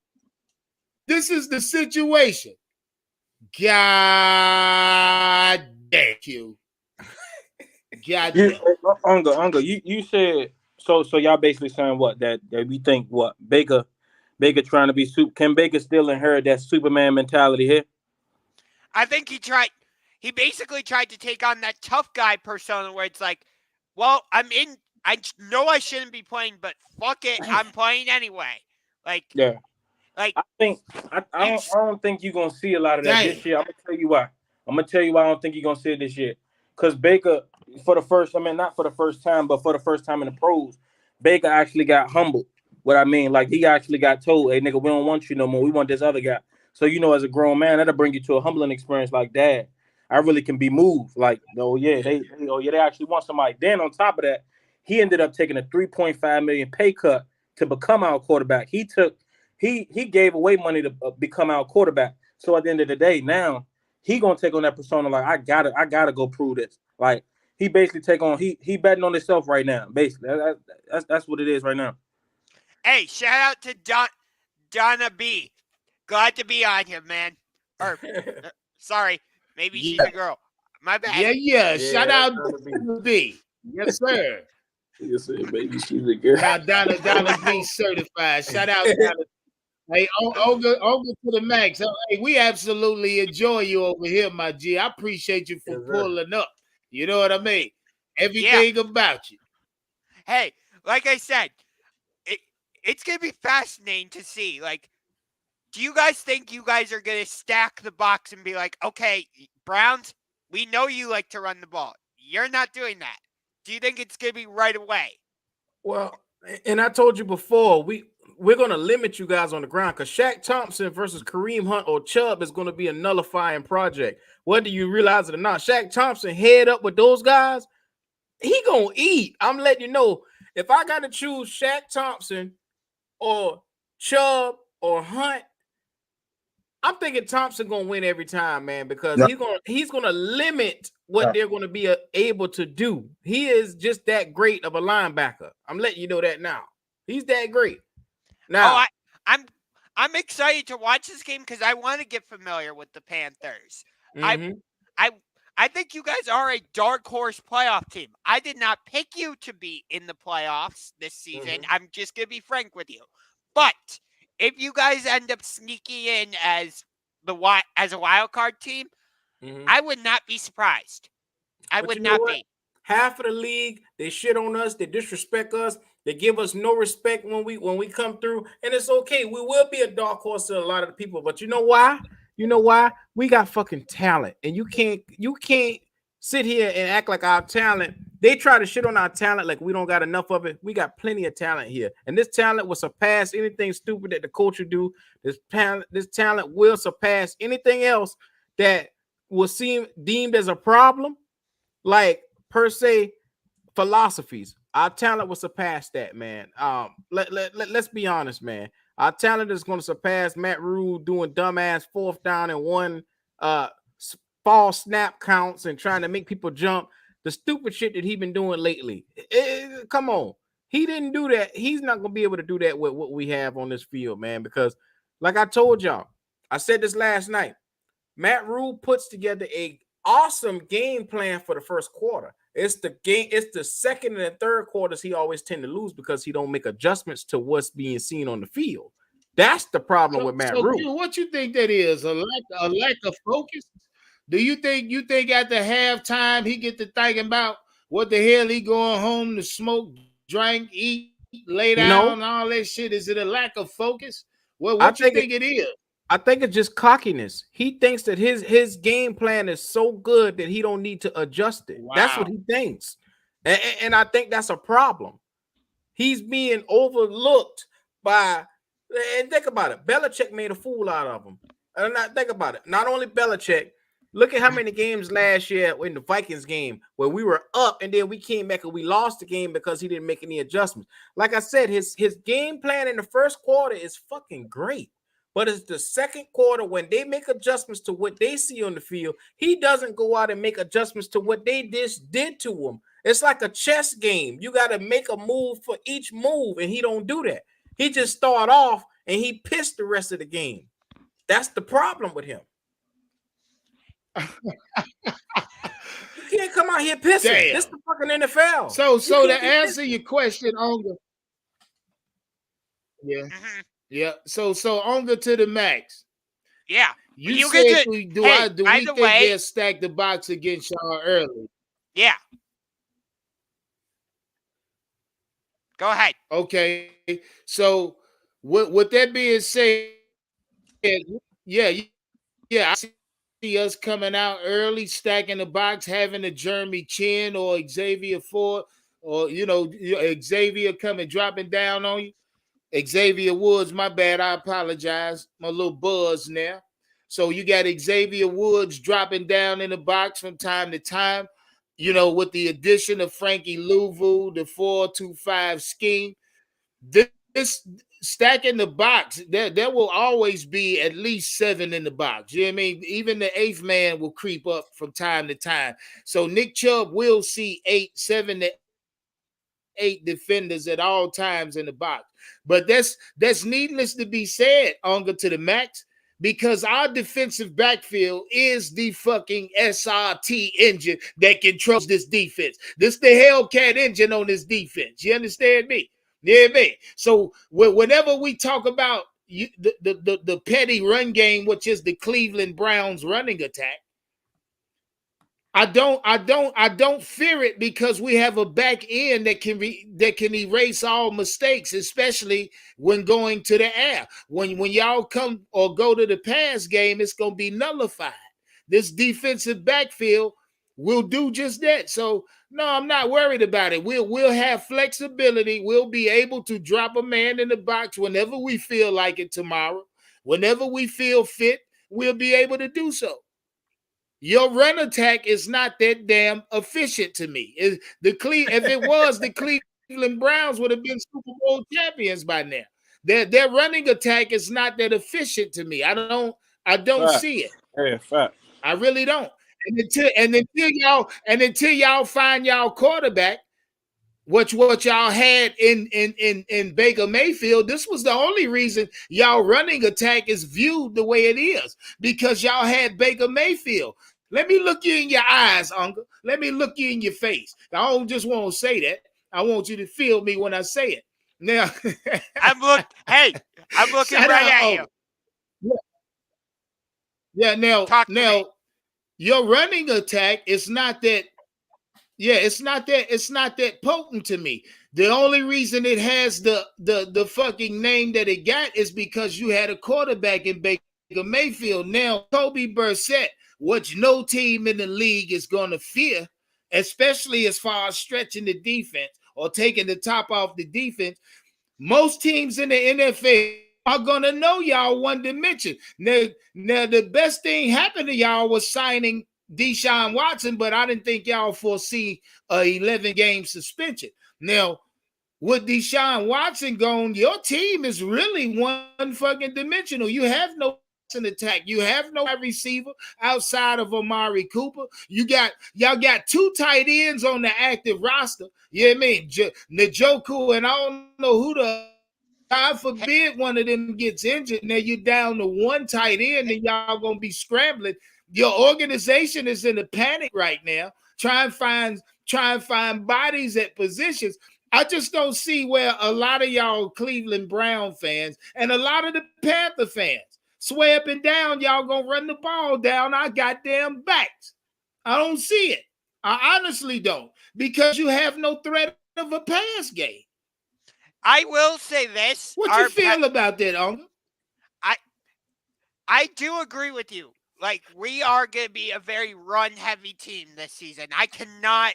S4: God damn you. God damn.
S2: Unga, you said so. So y'all basically saying what that we think what Baker trying to be super. Can Baker still inherit that Superman mentality here?
S3: I think he basically tried to take on that tough guy persona where it's like, well, I know I shouldn't be playing, but fuck it, I'm playing anyway.
S2: Yeah.
S3: Like
S2: I don't think you're gonna see a lot of that
S4: Damn.
S2: this year. I'm gonna tell you why. I don't think you're gonna see it this year. Because Baker, not for the first time, but for the first time in the pros, Baker actually got humbled. What I mean, like he actually got told, "Hey, nigga, we don't want you no more. We want this other guy." So as a grown man, that'll bring you to a humbling experience. Like, Dad, I really can be moved. Like, they actually want somebody. Then on top of that, he ended up taking a $3.5 million pay cut to become our quarterback. He gave away money to become our quarterback. So at the end of the day, now he gonna take on that persona. Like, I gotta go prove this. Like, he basically he betting on himself right now. Basically, that's what it is right now.
S3: hey, shout out to Donna B. Glad to be on here, man. Or sorry, maybe she's a girl. My bad.
S4: Yeah. Shout out
S1: Donna B.
S4: Donna B. Yes, sir.
S2: You said, baby, she's a girl.
S4: Now Donna B certified. Shout out Donna. Hey, Olga to the max. Hey, we absolutely enjoy you over here, my G. I appreciate you for
S1: Yes, sir.
S4: pulling up. You know what I mean?
S3: Yeah.
S4: Everything about you.
S3: Hey, like I said, it's gonna be fascinating to see. Like, do you guys think you guys are gonna stack the box and be like, okay, Browns, we know you like to run the ball. You're not doing that. Do you think it's gonna be right away?
S1: Well, and I told you before, we're gonna limit you guys on the ground because Shaq Thompson versus Kareem Hunt or Chubb is gonna be a nullifying project. Whether you realize it or not, Shaq Thompson head up with those guys, he gonna eat. I'm letting you know. If I gotta choose Shaq Thompson or Chubb or Hunt, I'm thinking Thompson gonna win every time, man, because he's gonna limit what they're gonna be able to do. He is just that great of a linebacker. I'm letting you know that now. He's that great. Now,
S3: I'm excited to watch this game because I want to get familiar with the Panthers. I think you guys are a dark horse playoff team. I did not pick you to be in the playoffs this season. I'm just gonna be frank with you. But if you guys end up sneaking in as a wild card team, I would not be surprised. I would not be.
S1: Half of the league, they shit on us, they disrespect us, they give us no respect when we come through, and it's okay. We will be a dark horse to a lot of the people, but you know why? You know why? We got fucking talent, and you can't sit here and act like our talent. They try to shit on our talent like we don't got enough of it. We got plenty of talent here, and this talent will surpass anything stupid that the coach will do. This talent will surpass anything else that was seem deemed as a problem, like per se philosophies. Our talent will surpass that, man. Let's be honest, man. Our talent is going to surpass Matt Rule doing dumbass 4th down and 1 false snap counts and trying to make people jump. The stupid shit that he been doing lately. Come on. He didn't do that. He's not going to be able to do that with what we have on this field, man, because like I told y'all, I said this last night, Matt Rule puts together a awesome game plan for the first quarter. It's the second and the third quarters he always tend to lose because he don't make adjustments to what's being seen on the field. That's the problem with Matt Rule.
S4: What you think that is? A lack of focus? Do you think at the halftime he get to thinking about what the hell he going home to smoke, drink, eat, lay down, all that shit? Is it a lack of focus? What you think it is?
S1: I think it's just cockiness. He thinks that his game plan is so good that he don't need to adjust it. Wow. That's what he thinks. And I think that's a problem. He's being overlooked by, and think about it, Belichick made a fool out of him. And think about it. Not only Belichick, look at how many games last year in the Vikings game where we were up and then we came back and we lost the game because he didn't make any adjustments. Like I said, his game plan in the first quarter is fucking great. But it's the second quarter when they make adjustments to what they see on the field. He doesn't go out and make adjustments to what they just did to him. It's like a chess game. You got to make a move for each move, and he don't do that. He just start off, and he pissed the rest of the game. That's the problem with him. You can't come out here pissing. Damn. This is the fucking NFL.
S4: So to answer your question, Onga. Yeah. Yeah, so Onga to the max.
S3: Yeah,
S4: you said we think they'll stack the box against y'all early?
S3: Yeah. Go ahead.
S4: Okay, so with that being said, yeah, I see us coming out early, stacking the box, having a Jeremy Chin or Xavier Ford, or Xavier coming dropping down on you. Xavier Woods, my bad, I apologize. My little buzz now. So you got Xavier Woods dropping down in the box from time to time, with the addition of Frankie Louvu, the 4-2-5 scheme. This stacking the box, there will always be at least 7 in the box. You know what I mean? Even the 8th man will creep up from time to time. So Nick Chubb will see 7 to 8 defenders at all times in the box. But that's needless to be said, Onga to the max, because our defensive backfield is the fucking SRT engine that controls this defense. This the Hellcat engine on this defense. You understand me? Yeah, man. So whenever we talk about the petty run game, which is the Cleveland Browns running attack, I don't fear it because we have a back end that can erase all mistakes, especially when going to the air. When y'all come or go to the pass game, it's gonna be nullified. This defensive backfield will do just that. So no, I'm not worried about it. We'll have flexibility. We'll be able to drop a man in the box whenever we feel like it tomorrow. Whenever we feel fit, we'll be able to do so. Your run attack is not that damn efficient to me. If it was, the Cleveland Browns would have been Super Bowl champions by now. Their running attack is not that efficient to me. I don't see it.
S2: Yeah, fact.
S4: I really don't. And until y'all find y'all quarterback, what y'all had in Baker Mayfield, this was the only reason y'all running attack is viewed the way it is, because y'all had Baker Mayfield. Let me look you in your eyes, Uncle. Let me look you in your face. I don't just want to say that. I want you to feel me when I say it. Now,
S3: I'm looking right at you.
S4: Yeah. Now, your running attack is not that. Yeah, it's not that potent to me. The only reason it has the fucking name that it got is because you had a quarterback in Baker Mayfield. Now, Kobe Brissett, which no team in the league is going to fear, especially as far as stretching the defense or taking the top off the defense. Most teams in the NFL are going to know y'all one dimension. Now, the best thing happened to y'all was signing Deshaun Watson, but I didn't think y'all foresee a 11-game suspension. Now, with Deshaun Watson gone, your team is really one fucking dimensional. You have no attack. You have no receiver outside of Amari Cooper. Y'all got 2 tight ends on the active roster. You know what I mean? Njoku, and I don't know who the God forbid one of them gets injured. Now you're down to 1 tight end, and y'all gonna be scrambling. Your organization is in a panic right now, trying to find bodies at positions. I just don't see where a lot of y'all Cleveland Brown fans and a lot of the Panther fans swear up and down y'all gonna run the ball down our goddamn backs. I don't see it. I honestly don't, because you have no threat of a pass game.
S3: I will say this.
S4: What you feel about that, Uncle?
S3: I do agree with you. Like, we are going to be a very run-heavy team this season. I cannot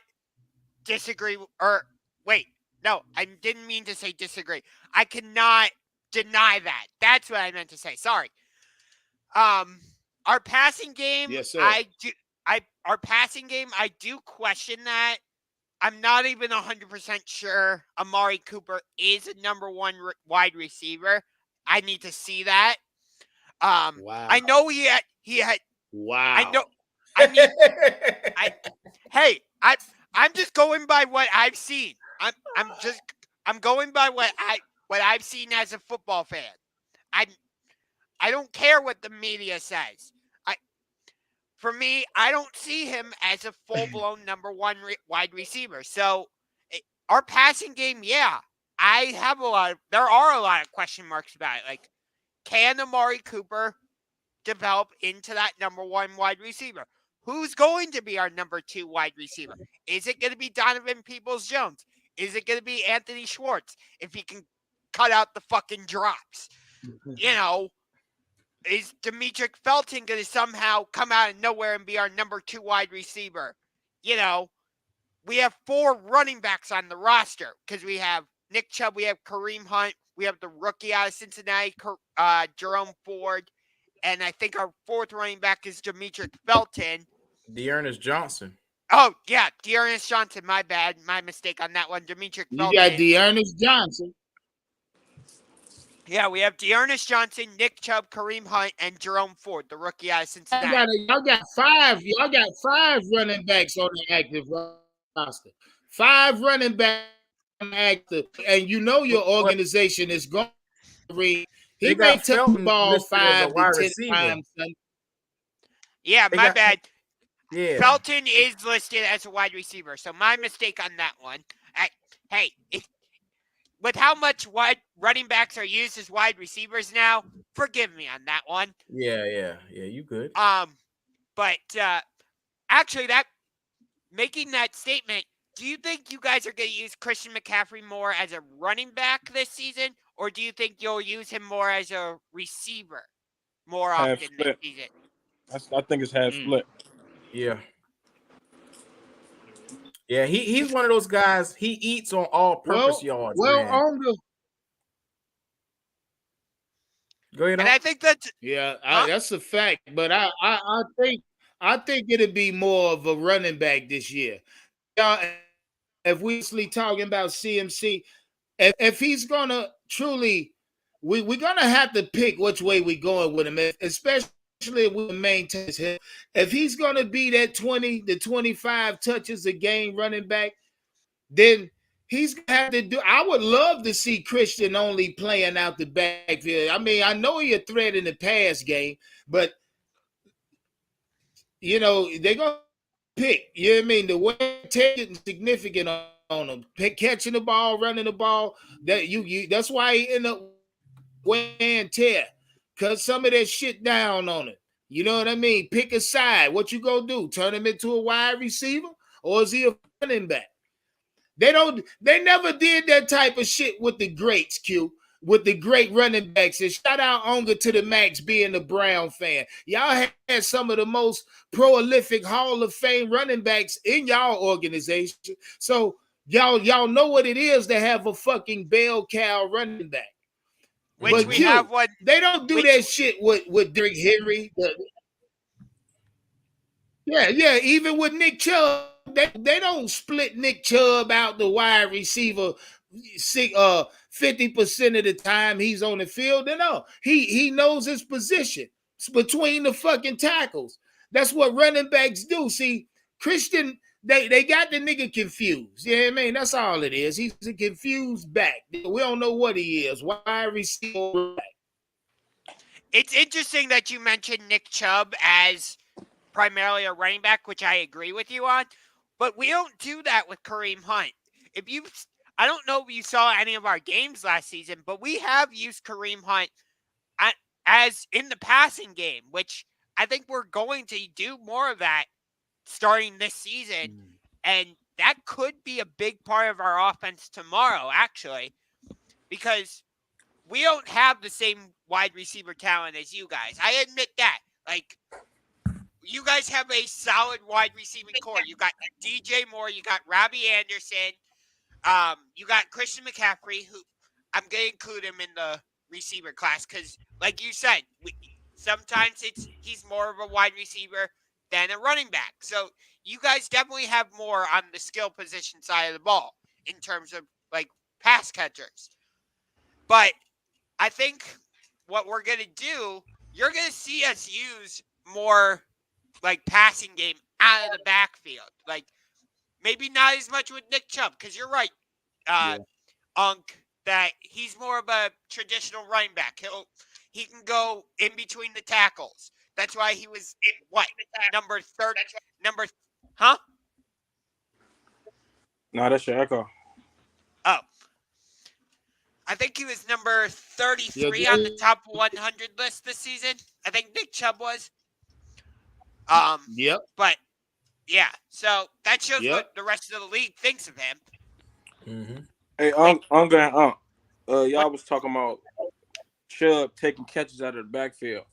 S3: disagree, or wait, no, I didn't mean to say disagree. I cannot deny that. That's what I meant to say. Sorry. Our passing game,
S4: yes, sir.
S3: Our passing game, I do question that. I'm not even 100% sure Amari Cooper is a number 1 wide receiver. I need to see that. Wow. I know he had.
S4: Wow.
S3: I know. I mean, I'm just going by what I've seen. I'm going by what I've seen as a football fan. I don't care what the media says. For me, I don't see him as a full-blown number 1 wide receiver. So, our passing game, yeah, there are a lot of question marks about it. Like, can Amari Cooper develop into that number 1 wide receiver? Who's going to be our number 2 wide receiver? Is it going to be Donovan Peoples-Jones? Is it going to be Anthony Schwartz if he can cut out the fucking drops? You know, is Demetric Felton going to somehow come out of nowhere and be our number 2 wide receiver? You know, we have 4 running backs on the roster because we have Nick Chubb, we have Kareem Hunt, we have the rookie out of Cincinnati, Jerome Ford, and I think our 4th running back is Demetric Felton.
S1: Dearness Johnson.
S3: Oh, yeah, Dearness Johnson. My bad. My mistake on that one. Demetric Felton.
S4: You got Dearness Johnson.
S3: Yeah, we have Dearness Johnson, Nick Chubb, Kareem Hunt, and Jerome Ford, the rookie out of Cincinnati.
S4: Y'all got 5 running backs on the active roster. 5 running backs on the active, and you know your organization is going to read. He may touch the ball 5 to 10 times.
S3: Yeah, my bad.
S1: Yeah.
S3: Felton is listed as a wide receiver, so my mistake on that one. With how much running backs are used as wide receivers now, forgive me on that one.
S1: Yeah, you good.
S3: But actually, making that statement, do you think you guys are going to use Christian McCaffrey more as a running back this season, or do you think you'll use him more as a receiver more often this season?
S2: I think it's half split.
S1: Yeah. Yeah, he's one of those guys. He eats on all-purpose yards.
S4: Well,
S1: man. Go ahead.
S3: And I think that's
S4: that's a fact. But I think it'll be more of a running back this year. If we're talking about CMC, if he's gonna truly, we're gonna have to pick which way we're going with him, especially if we maintain him. If he's gonna be that 20 to 25 touches a game running back, then he's gonna have to do. I would love to see Christian only playing out the backfield. I mean, I know he's a threat in the pass game, but you know they're gonna pick. You know what I mean? The way taking significant on him, catching the ball, running the ball. That's why he end up wear and tear, cause some of that shit down on it. You know what I mean? Pick a side. What you gonna do? Turn him into a wide receiver, or is he a running back? They never did that type of shit with the greats, Q. with the great running backs. And shout out Onga to the max being a Brown fan. Y'all had some of the most prolific Hall of Fame running backs in y'all organization. So y'all know what it is to have a fucking bell cow running back.
S3: Which
S4: But
S3: we have one.
S4: they don't do that shit with Derrick Henry. Yeah, even with Nick Chubb, they don't split Nick Chubb out the wide receiver 50% of the time he's on the field. No, he knows his position. It's between the fucking tackles. That's what running backs do. See, Christian, they got the nigga confused. Yeah, you know I mean, that's all it is. He's a confused back. We don't know what he is. Wide receiver.
S3: It's interesting that you mentioned Nick Chubb as primarily a running back, which I agree with you on, but we don't do that with Kareem Hunt. I don't know if you saw any of our games last season, but we have used Kareem Hunt as in the passing game, which I think we're going to do more of that starting this season, and that could be a big part of our offense tomorrow, actually, because we don't have the same wide receiver talent as you guys. I admit that. Like, you guys have a solid wide receiving core. You got DJ Moore, you got Robbie Anderson, you got Christian McCaffrey, who I'm going to include him in the receiver class because, like you said, sometimes he's more of a wide receiver than a running back. So you guys definitely have more on the skill position side of the ball in terms of, like, pass catchers. But I think what we're going to do, you're going to see us use more, like, passing game out of the backfield. Like, maybe not as much with Nick Chubb, because you're right, Unk, that he's more of a traditional running back. He can go in between the tackles. That's why he was number 30. Huh?
S2: No, that's your echo.
S3: Oh. I think he was number 33 on the top 100 list this season. I think Nick Chubb was.
S4: Yep.
S3: But yeah, so that shows what the rest of the league thinks of him.
S1: Mm-hmm.
S2: Hey, Unga and y'all was talking about Chubb taking catches out of the backfield.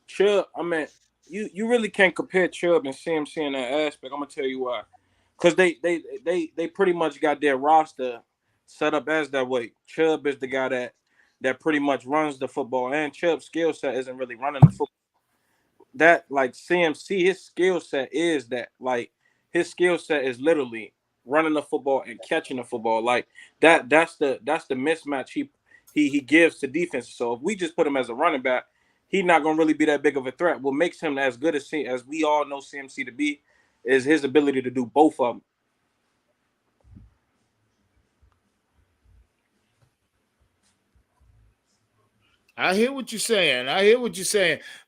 S2: Chubb, I mean, you really can't compare Chubb and CMC in that aspect. I'm gonna tell you why. Because they pretty much got their roster set up as that way. Chubb is the guy that pretty much runs the football, and Chubb's skill set isn't really running the football. That, like, CMC, his skill set is that, like, his skill set is literally running the football and catching the football. Like, that's the mismatch he gives to defense. So if we just put him as a running back, he's not gonna really be that big of a threat. What makes him as good as we all know CMC to be is his ability to do both of them.
S4: I hear what you're saying.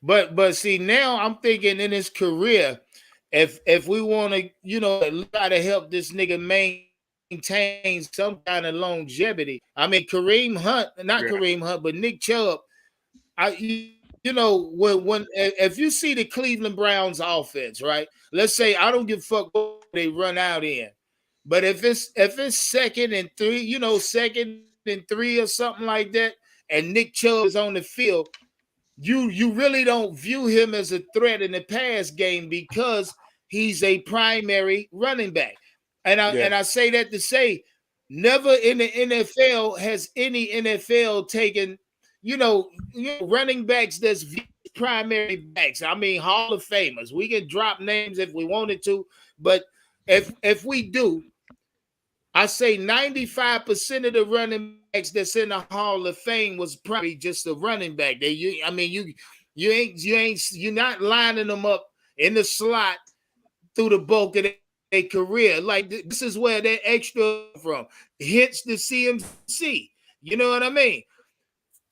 S4: But see, now I'm thinking in his career, if we want to, try to help this nigga maintain some kind of longevity. I mean, Kareem Hunt, but Nick Chubb. When if you see the Cleveland Browns offense, right? Let's say I don't give a fuck what they run out in, but if it's second and three or something like that, and Nick Chubb is on the field, you really don't view him as a threat in the pass game because he's a primary running back. And I say that to say, never in the NFL has any NFL taken, running backs that's primary backs. I mean, Hall of Famers. We can drop names if we wanted to, but if we do, I say 95% of the running backs that's in the Hall of Fame was probably just a running back. You're not lining them up in the slot through the bulk of their career. Like, this is where that extra from. Hence the CMC. You know what I mean?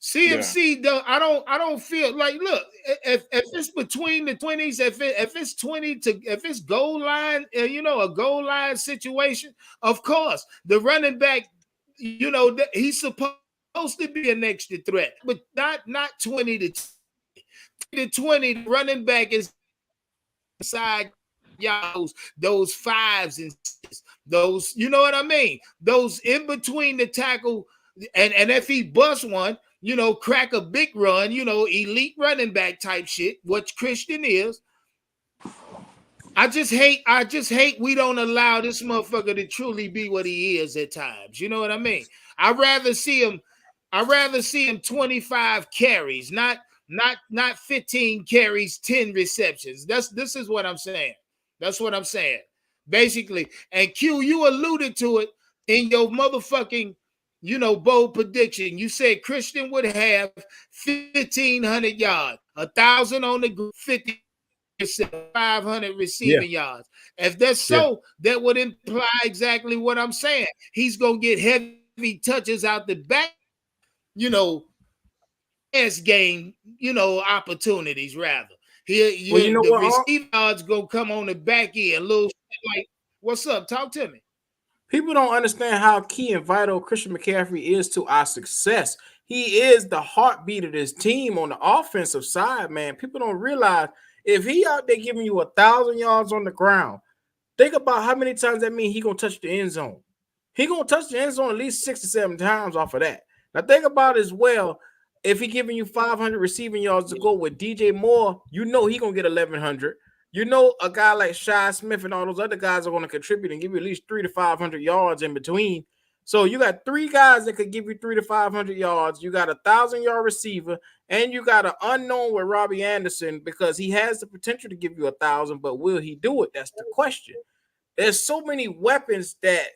S4: CMC, though, I don't feel like, look, if it's between the 20s, if it's 20 to, if it's goal line, a goal line situation, of course, the running back, he's supposed to be an extra threat, but not 20 to 20. The running back is inside y'all those fives and sixes, those, you know what I mean? Those in between the tackle and if he busts one, crack a big run, elite running back type shit, what Christian is. I just hate we don't allow this motherfucker to truly be what he is at times. You know what I mean? I'd rather see him 25 carries, not 15 carries, 10 receptions. This is what I'm saying. That's what I'm saying. Basically. And Q, you alluded to it in your motherfucking, bold prediction. You said Christian would have 1,500 yards, 1,000 on the 50. 500 receiving yards. If that's so, that would imply exactly what I'm saying. He's gonna get heavy touches out the back, pass game, opportunities rather. The receiving yards gonna come on the back end. Little like, what's up? Talk to me.
S1: People don't understand how key and vital Christian McCaffrey is to our success. He is the heartbeat of this team on the offensive side, man. People don't realize if he out there giving you 1,000 yards on the ground, think about how many times that means he gonna touch the end zone. He gonna touch the end zone at least 6 to 7 times off of that. Now think about it as well. If he giving you 500 receiving yards to go with DJ Moore, he gonna get 1,100. A guy like Shi Smith and all those other guys are going to contribute and give you at least 300 to 500 yards in between. So you got 3 guys that could give you 300 to 500 yards. You got a 1,000-yard receiver, and you got an unknown with Robbie Anderson because he has the potential to give you 1,000, but will he do it? That's the question. There's so many weapons that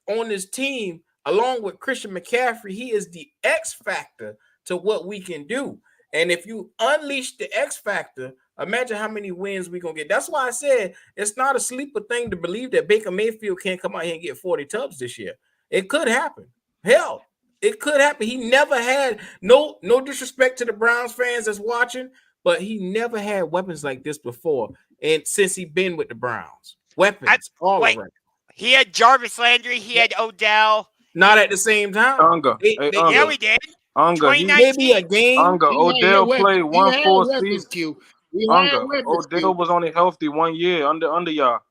S1: on this team, along with Christian McCaffrey, he is the X factor to what we can do. And if you unleash the X factor, imagine how many wins we're going to get. That's why I said it's not a sleeper thing to believe that Baker Mayfield can't come out here and get 40 tubs this year. It could happen. Hell, it could happen. He never had, no disrespect to the Browns fans that's watching, but he never had weapons like this before. And since he's been with the Browns, weapons all around.
S3: He had Jarvis Landry. He had Odell.
S1: Not at the same time.
S3: Yeah, we did.
S1: Maybe a game.
S2: Odell played 1 full season. Odell was only healthy 1 year under y'all.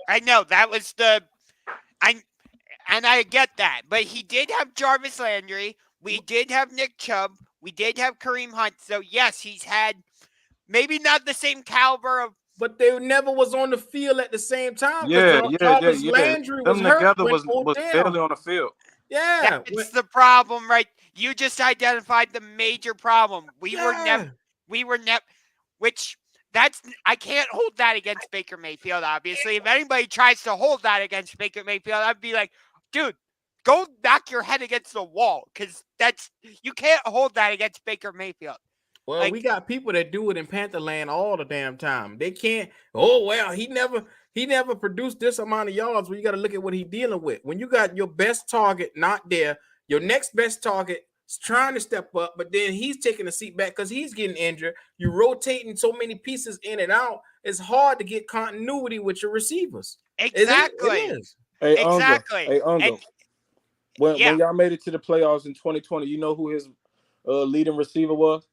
S3: I know that was and I get that, but he did have Jarvis Landry. We did have Nick Chubb. We did have Kareem Hunt. So yes, he's had maybe not the same caliber of.
S1: But they never was on the field at the same time.
S2: Jarvis
S1: Landry was
S2: them
S1: hurt
S2: together was barely on the field.
S1: Yeah,
S3: it's the problem, right? You just identified the major problem. We were never, I can't hold that against Baker Mayfield, obviously. If anybody tries to hold that against Baker Mayfield, I'd be like, dude, go knock your head against the wall, because you can't hold that against Baker Mayfield.
S1: Well, we got people that do it in Pantherland all the damn time. They can't, he never produced this amount of yards. Well, you got to look at what he's dealing with. When you got your best target not there, your next best target is trying to step up, but then he's taking a seat back because he's getting injured. You're rotating so many pieces in and out. It's hard to get continuity with your receivers.
S3: Exactly.
S1: It is.
S2: Hey,
S3: exactly.
S2: Ungo. When y'all made it to the playoffs in 2020, you know who his leading receiver was?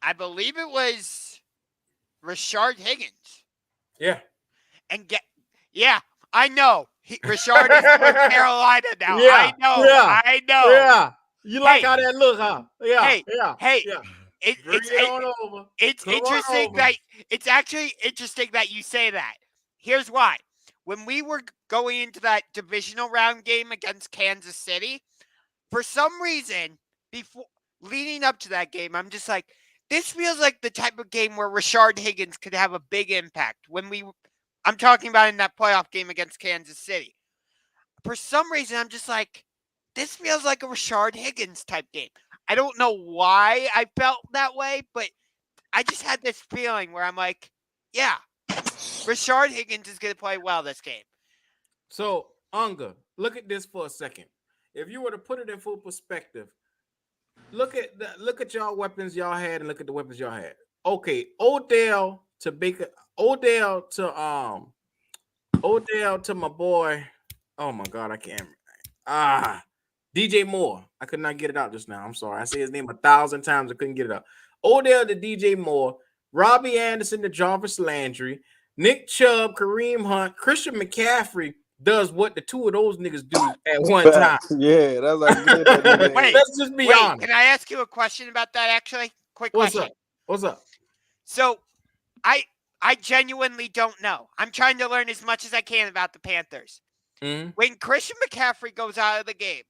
S3: I believe it was Rashard Higgins.
S1: Yeah.
S3: I know. Rashard is with Carolina now.
S1: Yeah,
S3: I know.
S1: Yeah. You like how that look, huh? Yeah.
S3: It's interesting that it's actually interesting that you say that. Here's why. When we were going into that divisional round game against Kansas City, for some reason, leading up to that game, I'm just like, this feels like the type of game where Rashard Higgins could have a big impact. I'm talking about in that playoff game against Kansas City. For some reason, I'm just like, this feels like a Rashard Higgins type game. I don't know why I felt that way, but I just had this feeling where I'm like, yeah, Rashard Higgins is going to play well this game.
S1: So, Unga, look at this for a second. If you were to put it in full perspective, look at y'all weapons y'all had and look at the weapons y'all had. Okay, Odell to Baker, Odell to my boy. Oh my God, I can't. DJ Moore. I could not get it out just now. I'm sorry. I say his name 1,000 times. I couldn't get it out. Odell to DJ Moore, Robbie Anderson to Jarvis Landry, Nick Chubb, Kareem Hunt, Christian McCaffrey does what the two of those niggas do at one time.
S2: Yeah, that's like get that nigga.
S3: Wait,
S1: Let's just be honest.
S3: Can I ask you a question about that? Actually, quick
S1: What's
S3: question.
S1: up? What's up?
S3: So, I genuinely don't know. I'm trying to learn as much as I can about the Panthers.
S1: Mm-hmm.
S3: When Christian McCaffrey goes out of the game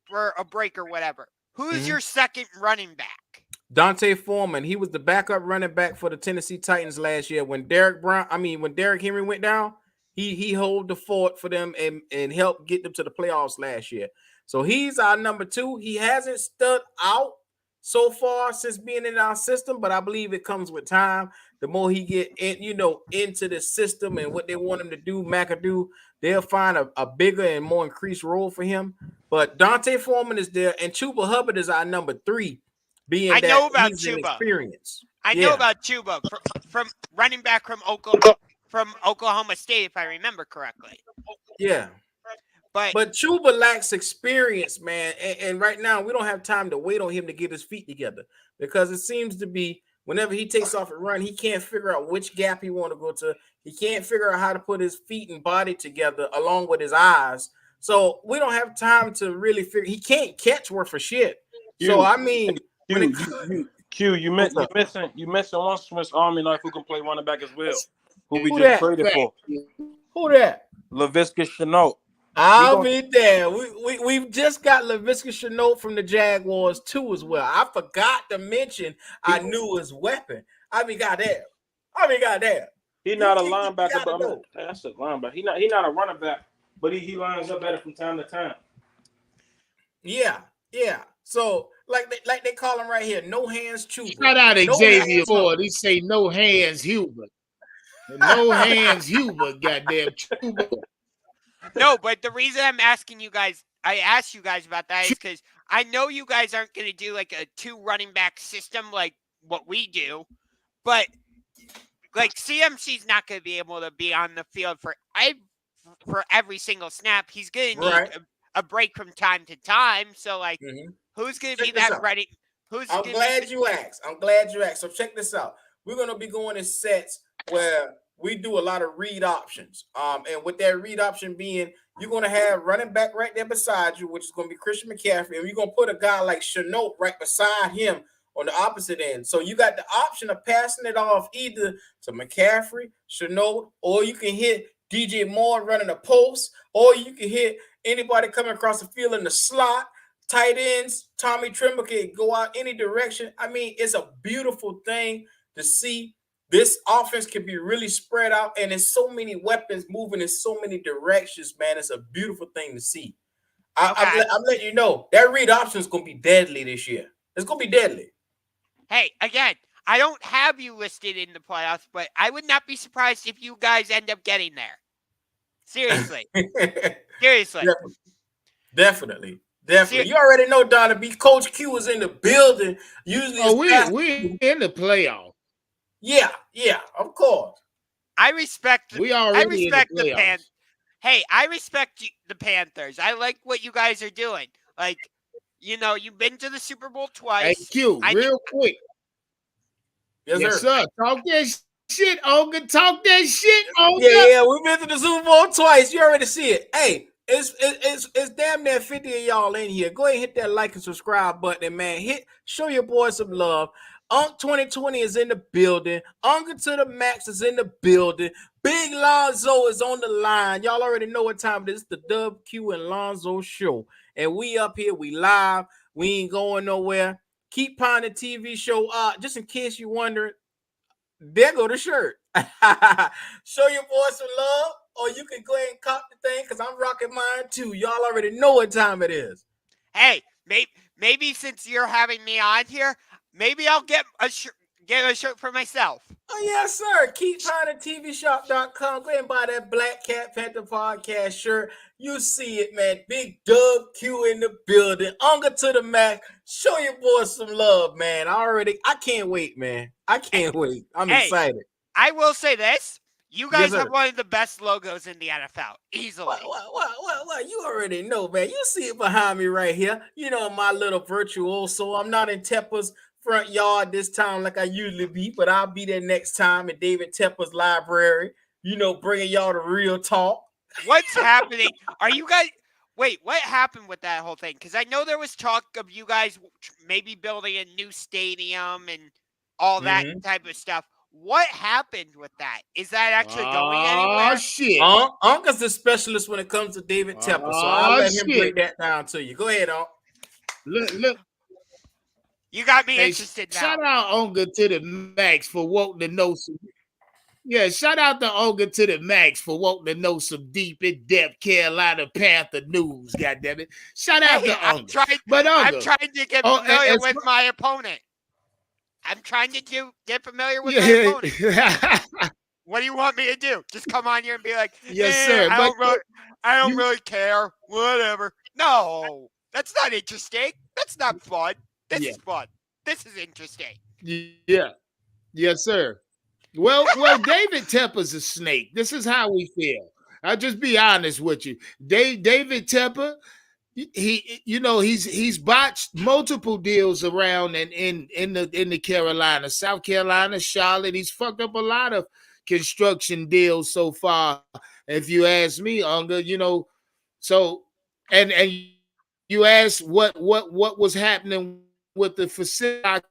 S3: for a break or whatever, who's
S1: Mhm.
S3: your second running back?
S1: Dante Foreman. He was the backup running back for the Tennessee Titans last year. When Derek Henry went down, he held the fort for them and helped get them to the playoffs last year. So he's our number 2. He hasn't stood out so far since being in our system, but I believe it comes with time. The more he get into the system and what they want him to do, McAdoo, they'll find a bigger and more increased role for him. But Dante Foreman is there, and Chuba Hubbard is our number 3, being
S3: I
S1: that
S3: know about
S1: he's an
S3: Chuba.
S1: experience.
S3: I know about Chuba from running back from Oklahoma State, if I remember correctly.
S1: Yeah. But Chuba lacks experience, man. And right now, we don't have time to wait on him to get his feet together, because it seems to be whenever he takes off and run, he can't figure out which gap he want to go to. He can't figure out how to put his feet and body together along with his eyes. So we don't have time to really figure. He can't catch worth a shit. So I mean,
S2: You missing one Swiss Army knife who can play running back as well. Who we
S1: Who
S2: just
S1: that?
S2: traded for?
S1: Who that?
S2: Laviska Shenault.
S1: I'll be there. We've just got Laviska Shenault from the Jaguars too as well. I forgot to mention I knew his weapon. Goddamn.
S2: He's not a linebacker, but that's a linebacker. He not a running back, but he lines up better from time to time.
S1: Yeah. So like they call him right here, no hands Chuba.
S4: Shout out Xavier Ford. He say no hands Hubert. No hands Hubert, goddamn Chuba.
S3: No, but the reason I'm asking you guys, I asked you guys about that is because I know you guys aren't going to do like a 2 running back system like what we do, but like CMC's not going to be able to be on the field for every single snap. He's going to need a break from time to time. So like, who's going to be that ready?
S1: I'm glad you asked. So check this out. We're going to be going in sets where we do a lot of read options. And with that read option being, you're going to have running back right there beside you, which is going to be Christian McCaffrey. And you're going to put a guy like Shenault right beside him on the opposite end. So you got the option of passing it off either to McCaffrey, Shenault, or you can hit DJ Moore running a post, or you can hit anybody coming across the field in the slot. Tight ends, Tommy Tremble can go out any direction. I mean, it's a beautiful thing to see. This offense can be really spread out, and there's so many weapons moving in so many directions, man. It's a beautiful thing to see. I'm letting you know that read option is going to be deadly this year. It's going to be deadly.
S3: Hey, again, I don't have you listed in the playoffs, but I would not be surprised if you guys end up getting there. Seriously.
S1: Definitely. You already know, Donna B. Coach Q is in the building. Usually,
S4: we in the playoff.
S1: Yeah, of course.
S3: I respect
S4: the Panthers.
S3: Hey, I respect the Panthers. I like what you guys are doing. Like, you've been to the Super Bowl twice.
S4: Hey, Q, real quick. Yes, sir. Talk that shit, Olga. Talk that shit, Olga.
S1: Yeah, we've been to the Super Bowl twice. You already see it. Hey, it's damn near 50 of y'all in here. Go ahead and hit that like and subscribe button, man. Show your boys some love. Unk 2020 is in the building. Uncle to the Max is in the building. Big Lonzo is on the line. Y'all already know what time it is. It's the Dub Q and Lonzo show. And we up here, we live. We ain't going nowhere. Keep Ponding TV show. Just in case you're wondering, there go the shirt. Show your boys some love, or you can go ahead and cop the thing because I'm rocking mine too. Y'all already know what time it is.
S3: Hey, maybe since you're having me on here, maybe I'll get a shirt for myself.
S1: Oh, yes, sir. KeepPondingTVShop.com. Go ahead and buy that Black Cat Panther podcast shirt. You see it, man. Big Dub Q in the building. Unga to the Mac. Show your boys some love, man. I can't wait, man. I can't wait. I'm excited.
S3: I will say this. You guys have one of the best logos in the NFL, easily.
S1: Well, you already know, man. You see it behind me right here. You know, my little virtuoso. I'm not in Tepper's front yard this time like I usually be, but I'll be there next time in David Tepper's library, bringing y'all the real talk.
S3: What's happening? Are you guys? Wait, what happened with that whole thing? Because I know there was talk of you guys maybe building a new stadium and all that
S1: Mm-hmm.
S3: type of stuff. What happened with that? Is that actually going
S4: Oh
S3: anywhere?
S4: shit.
S1: Uncle's the specialist when it comes to David Tepper, so I'll
S4: Oh
S1: let him
S4: shit.
S1: break that down to you. Go ahead, Unc.
S4: Look.
S3: You got me
S4: Hey,
S3: interested now.
S4: shout out Onga to the max for wanting to know some. Yeah, shout out to Onga to the max for wanting to know some deep in depth Carolina Panther news. Goddamn it! Shout out
S3: Hey,
S4: to Onga. But
S3: I'm
S4: Onga,
S3: trying to get
S4: oh,
S3: familiar
S4: as
S3: with my opponent. I'm trying to get familiar with my
S4: yeah,
S3: opponent. What do you want me to do? Just come on here and be like,
S4: yes, sir.
S3: I
S4: But
S3: don't
S4: you,
S3: really care. Whatever. No, that's not interesting. That's not fun. This
S4: yeah,
S3: is fun. This is interesting.
S4: yeah, yes, sir. Well, David Tepper's a snake. This is how we feel. I'll just be honest with you. David Tepper, he's botched multiple deals around in the Carolinas, South Carolina, Charlotte. He's fucked up a lot of construction deals so far. If you ask me, Unger, so and you ask what was happening with the facility.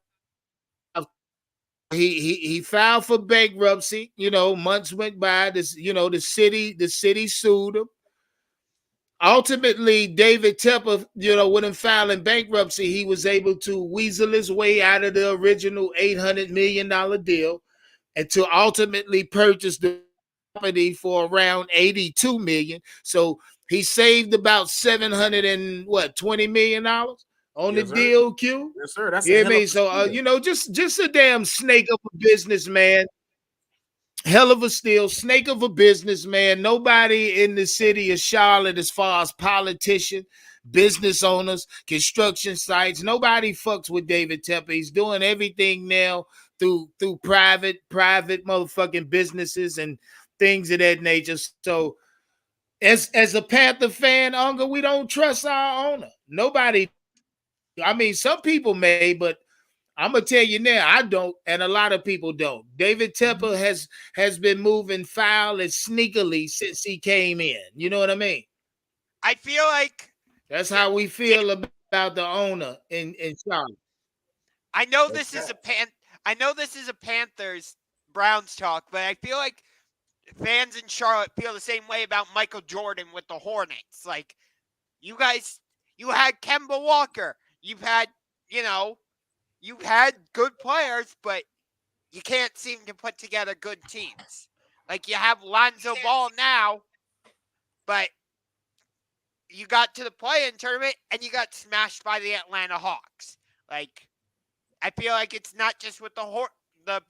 S4: He filed for bankruptcy. Months went by. The city sued him. Ultimately, David Tepper, with him filing bankruptcy, he was able to weasel his way out of the original $800 million deal and to ultimately purchase the property for around $82 million. So he saved about $720 million on the
S1: Yes, sir.
S4: deal, Q.
S1: Yes, sir. That's
S4: You
S1: a
S4: hear
S1: hell of
S4: me?
S1: a
S4: So
S1: steal.
S4: just a damn snake of a businessman. Hell of a steal, snake of a businessman. Nobody in the city of Charlotte, as far as politicians, business owners, construction sites, nobody fucks with David Tepper. He's doing everything now through private motherfucking businesses and things of that nature. So as a Panther fan, Unger, we don't trust our owner. Nobody. I mean, some people may, but I'm gonna tell you now, I don't, and a lot of people don't. David Tepper has been moving foul and sneakily since he came in. You know what I mean?
S3: I feel like
S4: That's how we feel about the owner in Charlotte.
S3: I know
S1: That's
S3: this is
S1: that.
S3: a Panthers Browns talk, but I feel like fans in Charlotte feel the same way about Michael Jordan with the Hornets. Like you guys, you had Kemba Walker, you've had, you've had good players, but you can't seem to put together good teams. Like you have Lonzo Ball now, but you got to the play-in tournament and you got smashed by the Atlanta Hawks. Like I feel like it's not just with the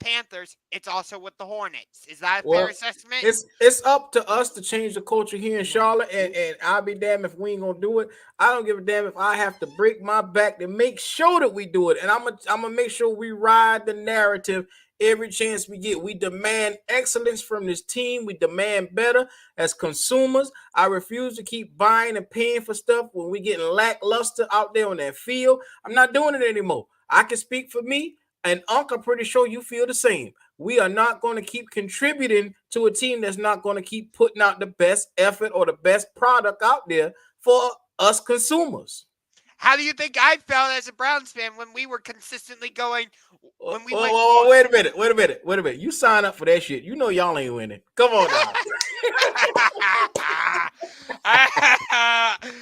S3: Panthers, it's also with the Hornets. Is that a fair
S1: Well,
S3: assessment?
S1: it's up to us to change the culture here in Charlotte, and I'll be damned if we ain't gonna do it. I don't give a damn if I have to break my back to make sure that we do it, and I'm gonna make sure we ride the narrative every chance we get. We demand excellence from this team. We demand better as consumers. I refuse to keep buying and paying for stuff when we getting lackluster out there on that field. I'm not doing it anymore. I can speak for me, and Unc, I'm pretty sure you feel the same. We are not going to keep contributing to a team that's not going to keep putting out the best effort or the best product out there for us consumers.
S3: How do you think I felt as a Browns fan when we were consistently going when we went
S1: Oh, wait a minute. You sign up for that shit. You know y'all ain't winning. Come on now.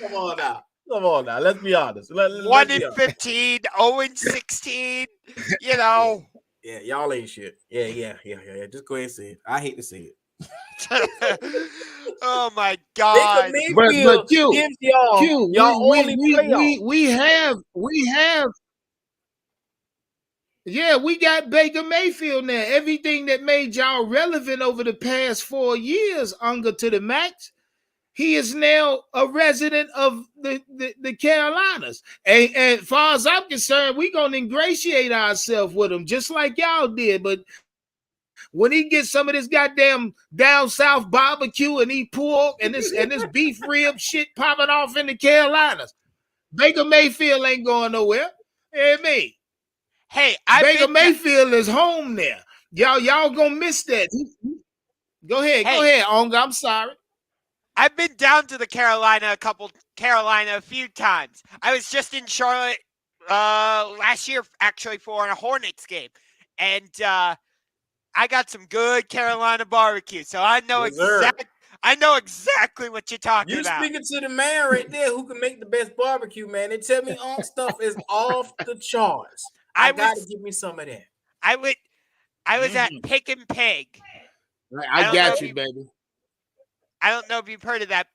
S1: Come on now. Come on now. Let's be honest.
S3: 1 in 15, 0 in 16, you know.
S1: Yeah, y'all ain't shit. Yeah. Just go ahead and say it. I hate to say it.
S3: Oh my
S1: Baker
S3: God.
S4: But
S1: Mayfield
S4: Q,
S1: gives y'all only playoff.
S4: we have yeah, we got Baker Mayfield now. Everything that made y'all relevant over the past 4 years, Unger to the max. He is now a resident of the Carolinas. And as far as I'm concerned, we're going to ingratiate ourselves with him just like y'all did. But when he gets some of this goddamn down south barbecue and eat pork and this beef rib shit popping off in the Carolinas, Baker Mayfield ain't going nowhere. You hear me?
S3: Hey,
S4: Baker Mayfield is home there. Y'all gonna miss that. Go ahead, Onga. I'm sorry.
S3: I've been down to the Carolina a few times. I was just in Charlotte last year actually for a Hornets game, and I got some good Carolina barbecue. So I know
S1: Yes, sir.
S3: exactly what you're talking
S1: You're
S3: about.
S1: speaking to the man right there who can make the best barbecue, man. They tell me all stuff is off the charts. I gotta give me some of that.
S3: I was at Pick and Pig.
S4: I got you, baby.
S3: I don't know if you've heard of that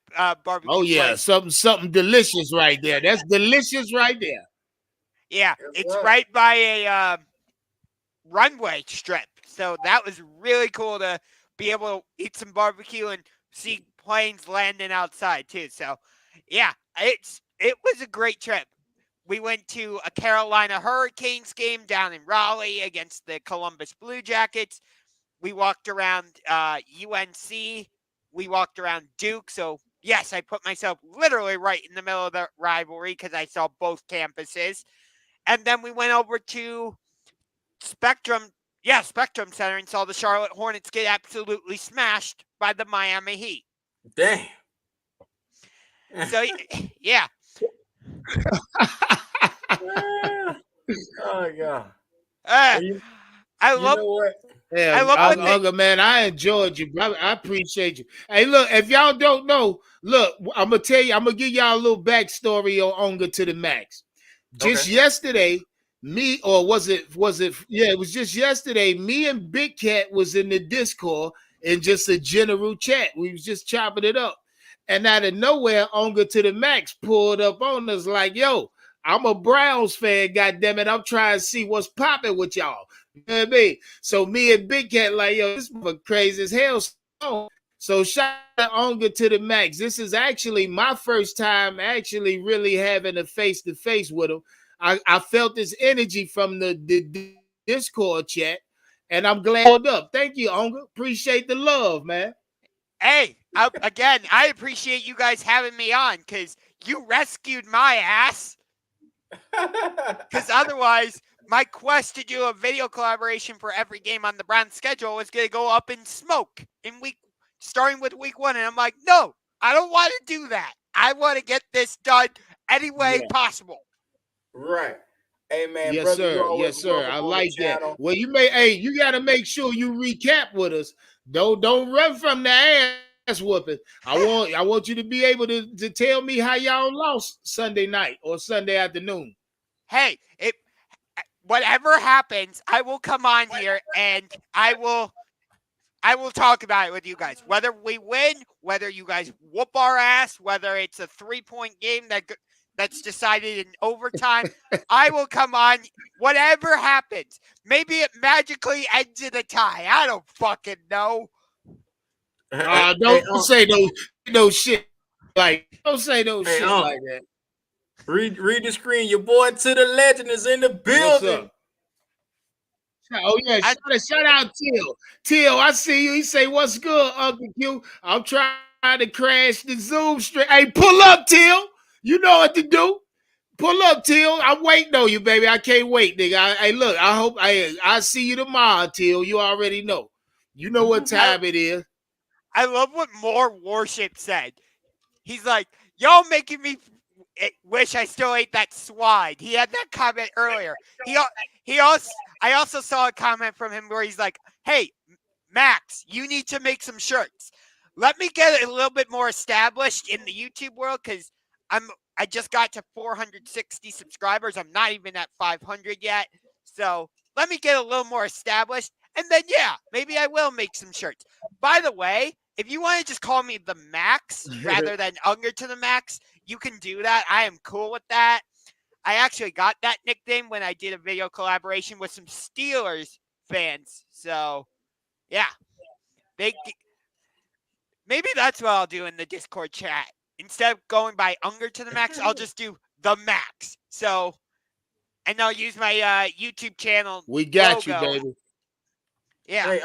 S3: barbecue.
S4: Oh yeah,
S3: place.
S4: something delicious right there. That's delicious right there.
S3: Yeah, it's right by a runway strip. So that was really cool to be able to eat some barbecue and see planes landing outside too. So yeah, it was a great trip. We went to a Carolina Hurricanes game down in Raleigh against the Columbus Blue Jackets. We walked around UNC. We walked around Duke. So yes, I put myself literally right in the middle of the rivalry because I saw both campuses. And then we went over to Spectrum Center and saw the Charlotte Hornets get absolutely smashed by the Miami Heat.
S1: Damn.
S3: So yeah.
S1: Oh god.
S3: I love.
S1: You know what?
S4: Yeah,
S3: I love
S4: Uncle, man, I enjoyed you. I appreciate you. Hey, look, if y'all don't know, look, I'm gonna tell you, I'm gonna give y'all a little backstory on Unga to the max. Just yesterday, me, or was it? Yeah, it was just yesterday. Me and Big Cat was in the Discord in just a general chat. We was just chopping it up, and out of nowhere, Unga to the max pulled up on us like, "Yo, I'm a Browns fan. Goddamn it, I'm trying to see what's popping with y'all." You know what I mean? So me and Big Cat like, yo, this is crazy as hell. So shout out Onga to the max. This is actually my first time actually really having a face-to-face with him. I felt this energy from the Discord chat, and I'm glad up. Thank you, Onga. Appreciate the love, man.
S3: Hey, again, I appreciate you guys having me on because you rescued my ass. Because otherwise, my quest to do a video collaboration for every game on the Browns schedule was going to go up in smoke starting with week 1. And I'm like, no, I don't want to do that. I want to get this done any way possible.
S1: Right. Hey man,
S4: yes,
S1: brother,
S4: sir. Yes, sir. I like that. Well, you got to make sure you recap with us. Don't run from the ass whooping. I want you to be able to tell me how y'all lost Sunday night or Sunday afternoon.
S3: Hey, whatever happens, I will come on here and I will talk about it with you guys. Whether we win, whether you guys whoop our ass, whether it's a 3-point game that's decided in overtime, I will come on. Whatever happens, maybe it magically ends in a tie. I don't fucking know.
S4: Don't say no shit like. Don't say no shit like that.
S1: Read the screen. Your boy to the legend is in the building.
S4: Oh yeah, shout out Till. Till, I see you. He say, "What's good, Uncle Q? I'm trying to crash the Zoom stream." Hey, pull up, Till. You know what to do. Pull up, Till. I'm waiting on you, baby. I can't wait, nigga. Hey, look. I hope I see you tomorrow, Till. You already know. You know what time it is.
S3: I love what More Worship said. He's like, y'all making me wish I still ate that swine. He had that comment earlier. I also saw a comment from him where he's like, hey, Max, you need to make some shirts. Let me get a little bit more established in the YouTube world because I just got to 460 subscribers. I'm not even at 500 yet. So let me get a little more established. And then, yeah, maybe I will make some shirts. By the way, if you want to just call me the Max rather than Unger to the Max, you can do that. I am cool with that. I actually got that nickname when I did a video collaboration with some Steelers fans. So, yeah. Maybe that's what I'll do in the Discord chat. Instead of going by Unger to the Max, I'll just do the Max. So, and I'll use my YouTube channel.
S4: We got logo. You, baby.
S3: Yeah.
S1: Hey,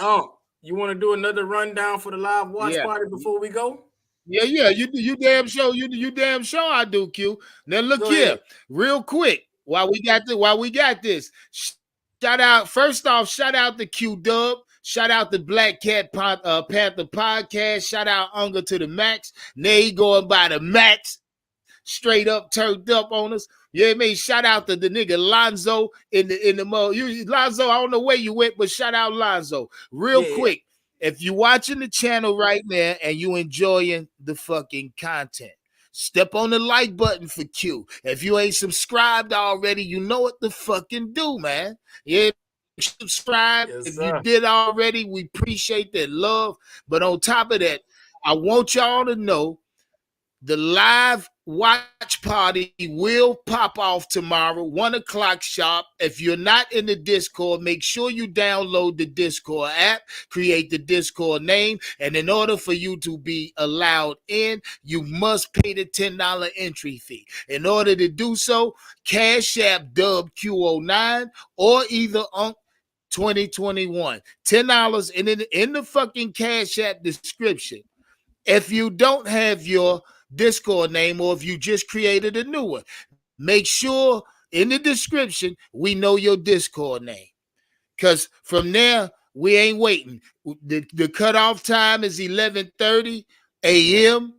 S1: you want to do another rundown for the live watch party before we go?
S4: Yeah. You damn sure. You damn sure I do, Q. Now look go here, ahead. Real quick. While we got this, shout out. First off, shout out to Q Dub. Shout out to Black Cat Panther Podcast. Shout out Unger to the Max. Now he going by the Max. Straight up turned up on us. You know what I mean? Shout out to the nigga Lonzo in the mode. Lonzo, I don't know where you went, but shout out Lonzo. Real quick, if you watching the channel right now and you enjoying the fucking content, step on the like button for Q. If you ain't subscribed already, you know what to fucking do, man. Yeah, subscribe.
S1: Yes,
S4: if
S1: sir.
S4: you did already, we appreciate that love. But on top of that, I want y'all to know the live watch party will pop off tomorrow, 1 o'clock sharp. If you're not in the Discord, make sure you download the Discord app, create the Discord name, and in order for you to be allowed in, you must pay the $10 entry fee. In order to do so, Cash App Dub Q09 or either 2021. $10 in the fucking Cash App description. If you don't have your Discord name or if you just created a new one, make sure in the description we know your Discord name. Because from there, we ain't waiting. The cutoff time is 11:30 a.m.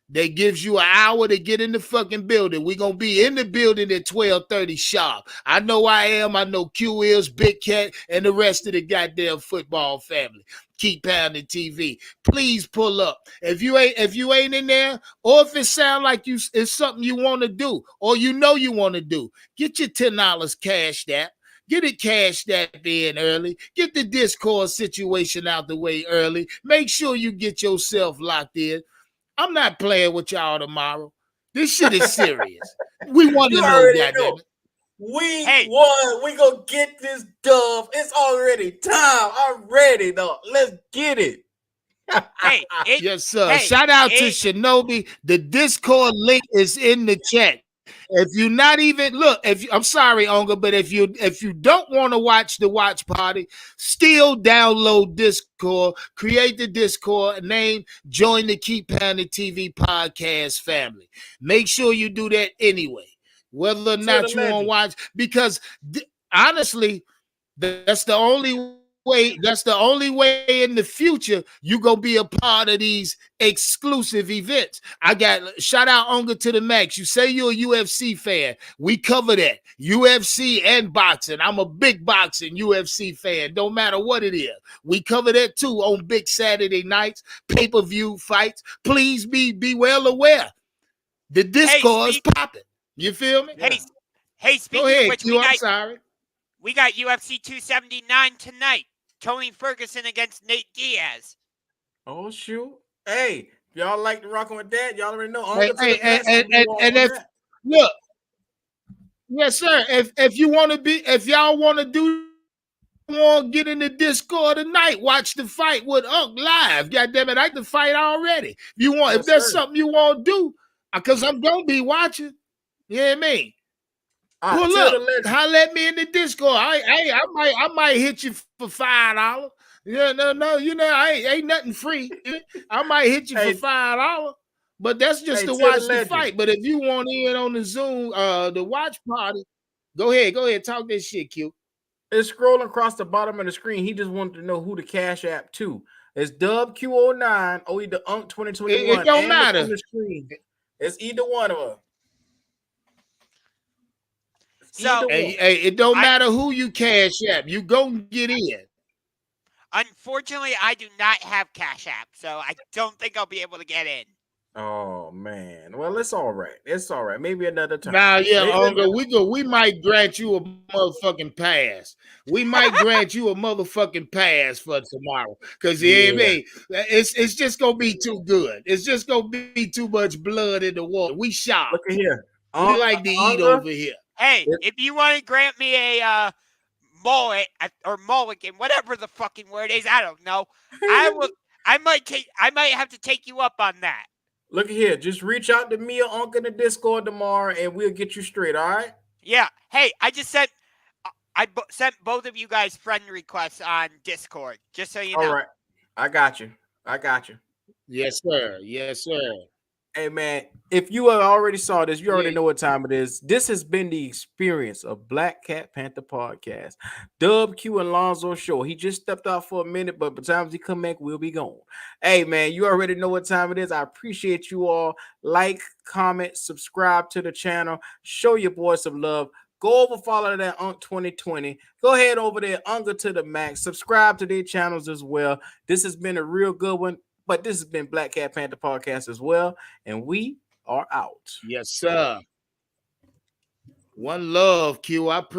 S4: That gives you an hour to get in the fucking building. We're going to be in the building at 12:30 sharp. I know I am. I know Q is, Big Cat, and the rest of the goddamn football family. Keep pounding TV. Please pull up. If you ain't in there, or if it sound like it's something you want to do, or you know you want to do, get your $10 cashed out. Get it cashed that in early. Get the Discord situation out the way early. Make sure you get yourself locked in. I'm not playing with y'all tomorrow. This shit is serious. We want to know, goddamn it.
S1: Week 1, we gonna get this dub. It's already time. I'm ready, though. Let's get it.
S4: Yes, sir. Shout out to Shinobi. The Discord link is in the chat. If you not even I'm sorry, Onga, but if you don't want to watch the watch party, still download Discord, create the Discord name, join the Keep Pounding TV podcast family. Make sure you do that anyway, whether or not you want to watch, because honestly, that's the only way. That's the only way in the future you gonna be a part of these exclusive events. I got shout out Onga to the Max. You say you're a UFC fan. We cover that. UFC and boxing. I'm a big boxing UFC fan. Don't matter what it is. We cover that too on big Saturday nights, pay-per-view fights. Please be well aware. The Discord is popping. You feel me?
S3: Hey, speaking
S4: Go ahead,
S3: of which,
S4: Q, I'm sorry.
S3: We got UFC 279 tonight. Tony Ferguson against Nate Diaz.
S1: Oh, shoot. Hey, y'all like to rocking with that? Y'all already know.
S4: Look, yes, sir. If you want to if y'all want to do, get in the Discord tonight, watch the fight with Unk live. God damn it, I can fight already. If there's something you want to do, because I'm gonna be watching. You know what I mean? Pull up, holler at me in the Discord. I might hit you for $5. Yeah, no, ain't nothing free. I might hit you for $5, but that's just to watch the fight. But if you want in on the Zoom, the watch party, go ahead, talk this shit, Q.
S1: It's scrolling across the bottom of the screen. He just wanted to know who the Cash App to. It's Dub Q09 or either Unk 2021.
S4: It don't matter.
S1: On the screen. It's either one of them.
S3: So
S4: it don't matter who you Cash App. You go get in.
S3: Unfortunately, I do not have Cash App, so I don't think I'll be able to get in.
S1: Oh man. Well, it's all right. It's all right. Maybe another time.
S4: Nah, yeah, Uncle, we might grant you a motherfucking pass. We might grant you a motherfucking pass for tomorrow. Because it's just gonna be too good. It's just gonna be too much blood in the water. We shot.
S1: Look at here.
S4: We like to eat over here.
S3: Hey, if you want to grant me a mullet or mulligan, whatever the fucking word is, I don't know. I might have to take you up on that.
S1: Look at here. Just reach out to me or Uncle in the Discord tomorrow, and we'll get you straight. All right?
S3: Yeah. Hey, I just sent both of you guys friend requests on Discord, just so you know.
S1: All right. I got you.
S4: Yes, sir. Yes, sir.
S1: Hey man, if you already saw this, you already
S4: Yeah.
S1: know what time it is. This has been the experience of Black Cat Panther Podcast. Dub Q and Lonzo Show. He just stepped out for a minute, but by the time he come back, we'll be gone. Hey man, you already know what time it is. I appreciate you all. Like, comment, subscribe to the channel. Show your boys some love. Go over, follow that Unk 2020. Go ahead over there, Unga to the Max. Subscribe to their channels as well. This has been a real good one. But this has been Black Cat Panther Podcast as well. And we are out.
S4: Yes, sir. One love, Q. I appreciate